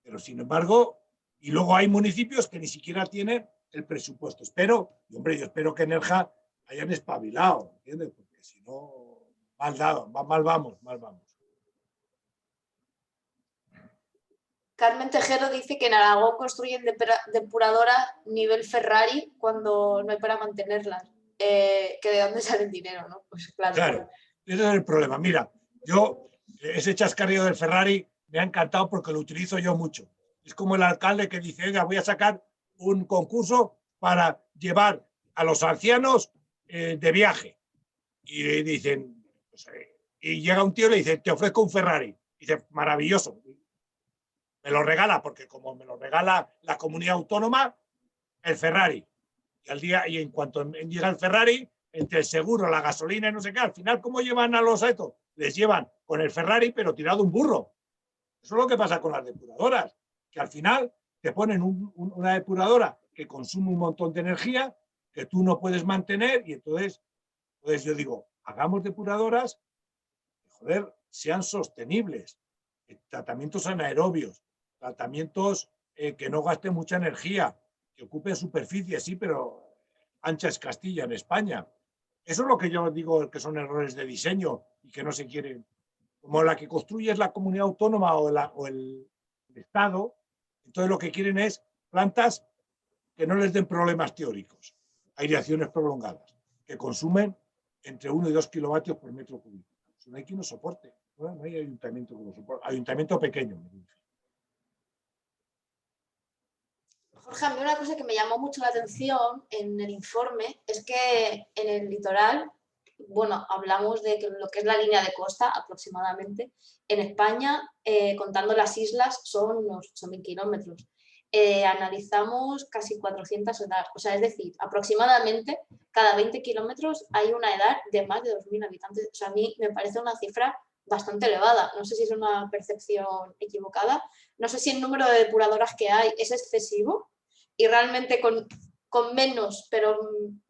Pero sin embargo, y luego hay municipios que ni siquiera tienen el presupuesto. Yo espero que Nerja hayan espabilado, ¿entiendes? Porque si no, mal vamos. Carmen Tejero dice que en Aragón construyen depuradoras nivel Ferrari cuando no hay para mantenerlas. Que de dónde sale el dinero, ¿no? Pues claro, ese es el problema. Mira, yo ese chascarrillo del Ferrari me ha encantado porque lo utilizo yo mucho. Es como el alcalde que dice, oiga, voy a sacar un concurso para llevar a los ancianos de viaje. Y dicen, pues, y llega un tío y le dice, te ofrezco un Ferrari. Y dice, maravilloso. Me lo regala, porque como me lo regala la comunidad autónoma, el Ferrari. Y en cuanto llega el Ferrari, entre el seguro, la gasolina y no sé qué, al final, ¿cómo llevan a los estos? Les llevan con el Ferrari, pero tirado un burro. Eso es lo que pasa con las depuradoras, que al final te ponen una depuradora que consume un montón de energía, que tú no puedes mantener, y entonces yo digo, hagamos depuradoras que, joder, sean sostenibles, tratamientos anaerobios, tratamientos que no gasten mucha energía, que ocupen superficie, sí, pero ancha es Castilla en España. Eso es lo que yo digo que son errores de diseño y que no se quieren. Como la que construye es la comunidad autónoma o el Estado, entonces lo que quieren es plantas que no les den problemas teóricos, aireaciones prolongadas, que consumen entre 1 y 2 kilovatios por metro cúbico. Eso no hay quien lo soporte. No hay ayuntamiento que lo soporte. Ayuntamiento pequeño. Jorge, a mí una cosa que me llamó mucho la atención en el informe es que en el litoral, bueno, hablamos de que lo que es la línea de costa aproximadamente. En España, contando las islas, son unos 8.000 kilómetros. Analizamos casi 400 edades, o sea, es decir, aproximadamente cada 20 kilómetros hay una edad de más de 2.000 habitantes. O sea, a mí me parece una cifra bastante elevada. No sé si es una percepción equivocada. No sé si el número de depuradoras que hay es excesivo y realmente con menos, pero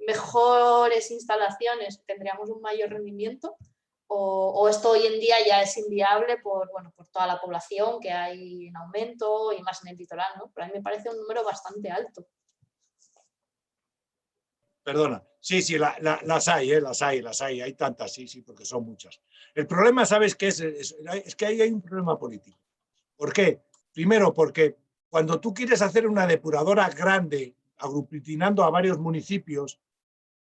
mejores instalaciones tendríamos un mayor rendimiento, o esto hoy en día ya es inviable por toda la población que hay en aumento y más en el litoral, ¿no? Pero a mí me parece un número bastante alto. Perdona, sí, las hay tantas, sí, porque son muchas. El problema, ¿sabes qué es? Es que ahí hay un problema político. ¿Por qué? Primero, porque cuando tú quieres hacer una depuradora grande, aglutinando a varios municipios,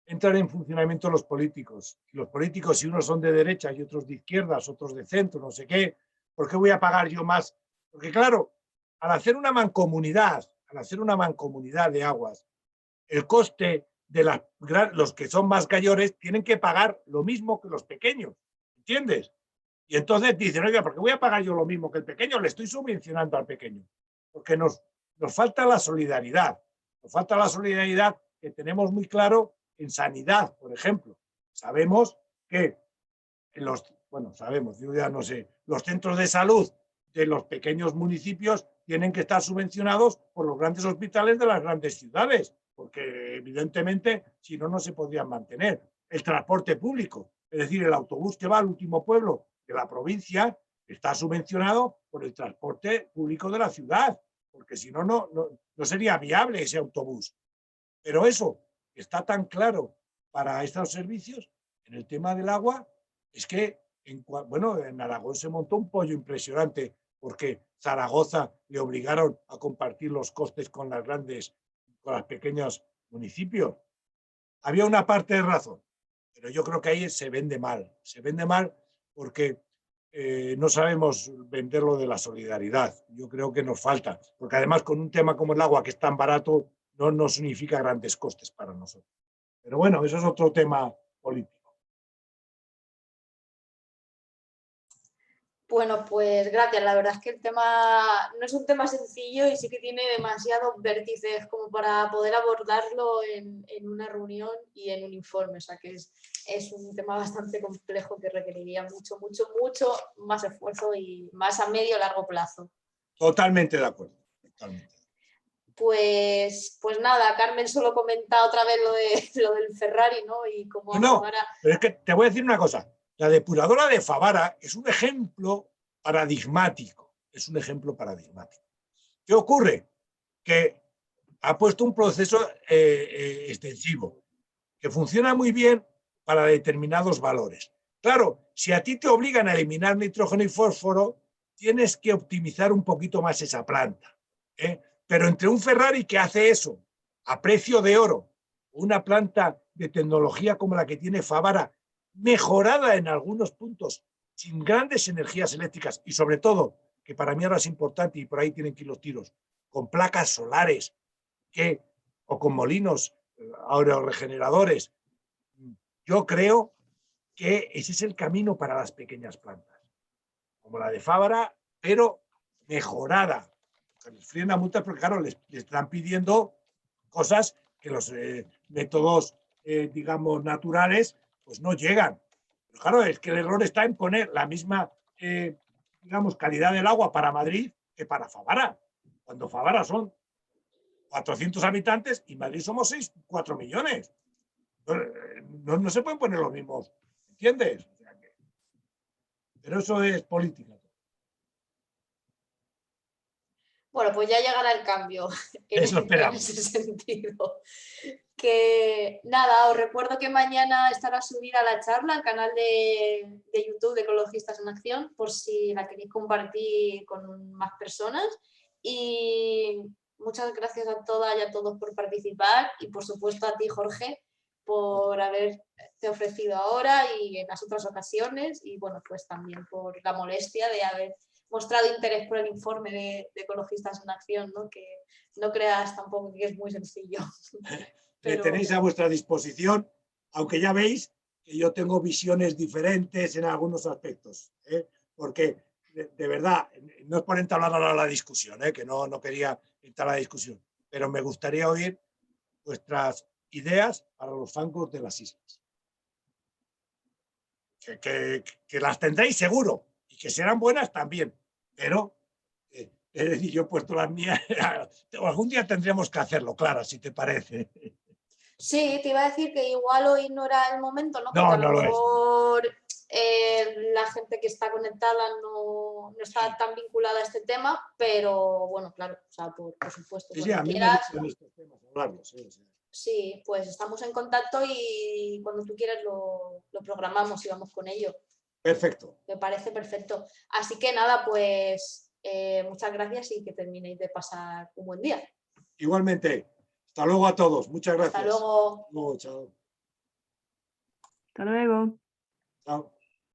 entran en funcionamiento los políticos. Y los políticos, si unos son de derecha y otros de izquierdas, otros de centro, no sé qué, ¿por qué voy a pagar yo más? Porque claro, al hacer una mancomunidad de aguas, el coste de los que son más mayores tienen que pagar lo mismo que los pequeños, ¿entiendes? Y entonces dicen, oiga, ¿por qué voy a pagar yo lo mismo que el pequeño? Le estoy subvencionando al pequeño. Porque nos falta la solidaridad. Nos falta la solidaridad que tenemos muy claro en sanidad, por ejemplo. Sabemos que yo ya no sé, los centros de salud de los pequeños municipios tienen que estar subvencionados por los grandes hospitales de las grandes ciudades, porque evidentemente si no, no se podrían mantener. El transporte público, es decir, el autobús que va al último pueblo de la provincia, está subvencionado por el transporte público de la ciudad, porque si no, no sería viable ese autobús. Pero eso está tan claro para estos servicios. En el tema del agua, es que en Aragón se montó un pollo impresionante porque Zaragoza le obligaron a compartir los costes con los pequeños municipios. Había una parte de razón, pero yo creo que ahí se vende mal porque no sabemos vender lo de la solidaridad. Yo creo que nos falta, porque además con un tema como el agua, que es tan barato, no significa grandes costes para nosotros. Pero bueno, eso es otro tema político. Bueno, pues gracias. La verdad es que el tema no es un tema sencillo y sí que tiene demasiados vértices como para poder abordarlo en una reunión y en un informe. O sea que es un tema bastante complejo que requeriría mucho más esfuerzo y más a medio o largo plazo. Totalmente de acuerdo. Totalmente. Pues nada, Carmen solo comenta otra vez lo del Ferrari, ¿no? Y como No, pero es que te voy a decir una cosa. La depuradora de Favara es un ejemplo paradigmático. Es un ejemplo paradigmático. ¿Qué ocurre? Que ha puesto un proceso extensivo que funciona muy bien para determinados valores. Claro, si a ti te obligan a eliminar nitrógeno y fósforo, tienes que optimizar un poquito más esa planta. Pero entre un Ferrari que hace eso a precio de oro, una planta de tecnología como la que tiene Favara, mejorada en algunos puntos, sin grandes energías eléctricas y sobre todo, que para mí ahora es importante y por ahí tienen que ir los tiros, con placas solares o con molinos aeroregeneradores. Yo creo que ese es el camino para las pequeñas plantas, como la de Favara, pero mejorada. Les frena multas porque, claro, les están pidiendo cosas que los métodos, digamos, naturales, pues no llegan. Pero claro, es que el error está en poner la misma, digamos, calidad del agua para Madrid que para Favara. Cuando Favara son 400 habitantes y Madrid somos 4 millones. No se pueden poner los mismos, ¿entiendes? O sea pero eso es política. Bueno, pues ya llegará el cambio en ese sentido. Que nada, os recuerdo que mañana estará subida la charla al canal de YouTube de Ecologistas en Acción, por si la queréis compartir con más personas. Y muchas gracias a todas y a todos por participar y por supuesto a ti, Jorge, por haberte ofrecido ahora y en las otras ocasiones y bueno, pues también por la molestia de haber mostrado interés por el informe de Ecologistas en Acción, ¿no? Que no creas tampoco que es muy sencillo. Pero tenéis a vuestra disposición, aunque ya veis que yo tengo visiones diferentes en algunos aspectos, porque de verdad, no es por entablar ahora la discusión, que no quería entrar a la discusión, pero me gustaría oír vuestras ideas para los fangos de las islas. Que las tendréis seguro y que serán buenas también, pero es decir, yo he puesto las mías, algún día tendríamos que hacerlo, Clara, si te parece. Sí, te iba a decir que igual hoy no era el momento, ¿no? Porque no, a lo mejor la gente que está conectada no está tan vinculada a este tema, pero bueno, claro, o sea, por supuesto. Sí, a mí me gustan estos temas, hablarlos. Sí, pues estamos en contacto y cuando tú quieras lo programamos y vamos con ello. Perfecto. Me parece perfecto. Así que nada, pues muchas gracias y que terminéis de pasar un buen día. Igualmente. Hasta luego a todos. Muchas gracias. Hasta luego. Luego, chao. Hasta luego. Chao.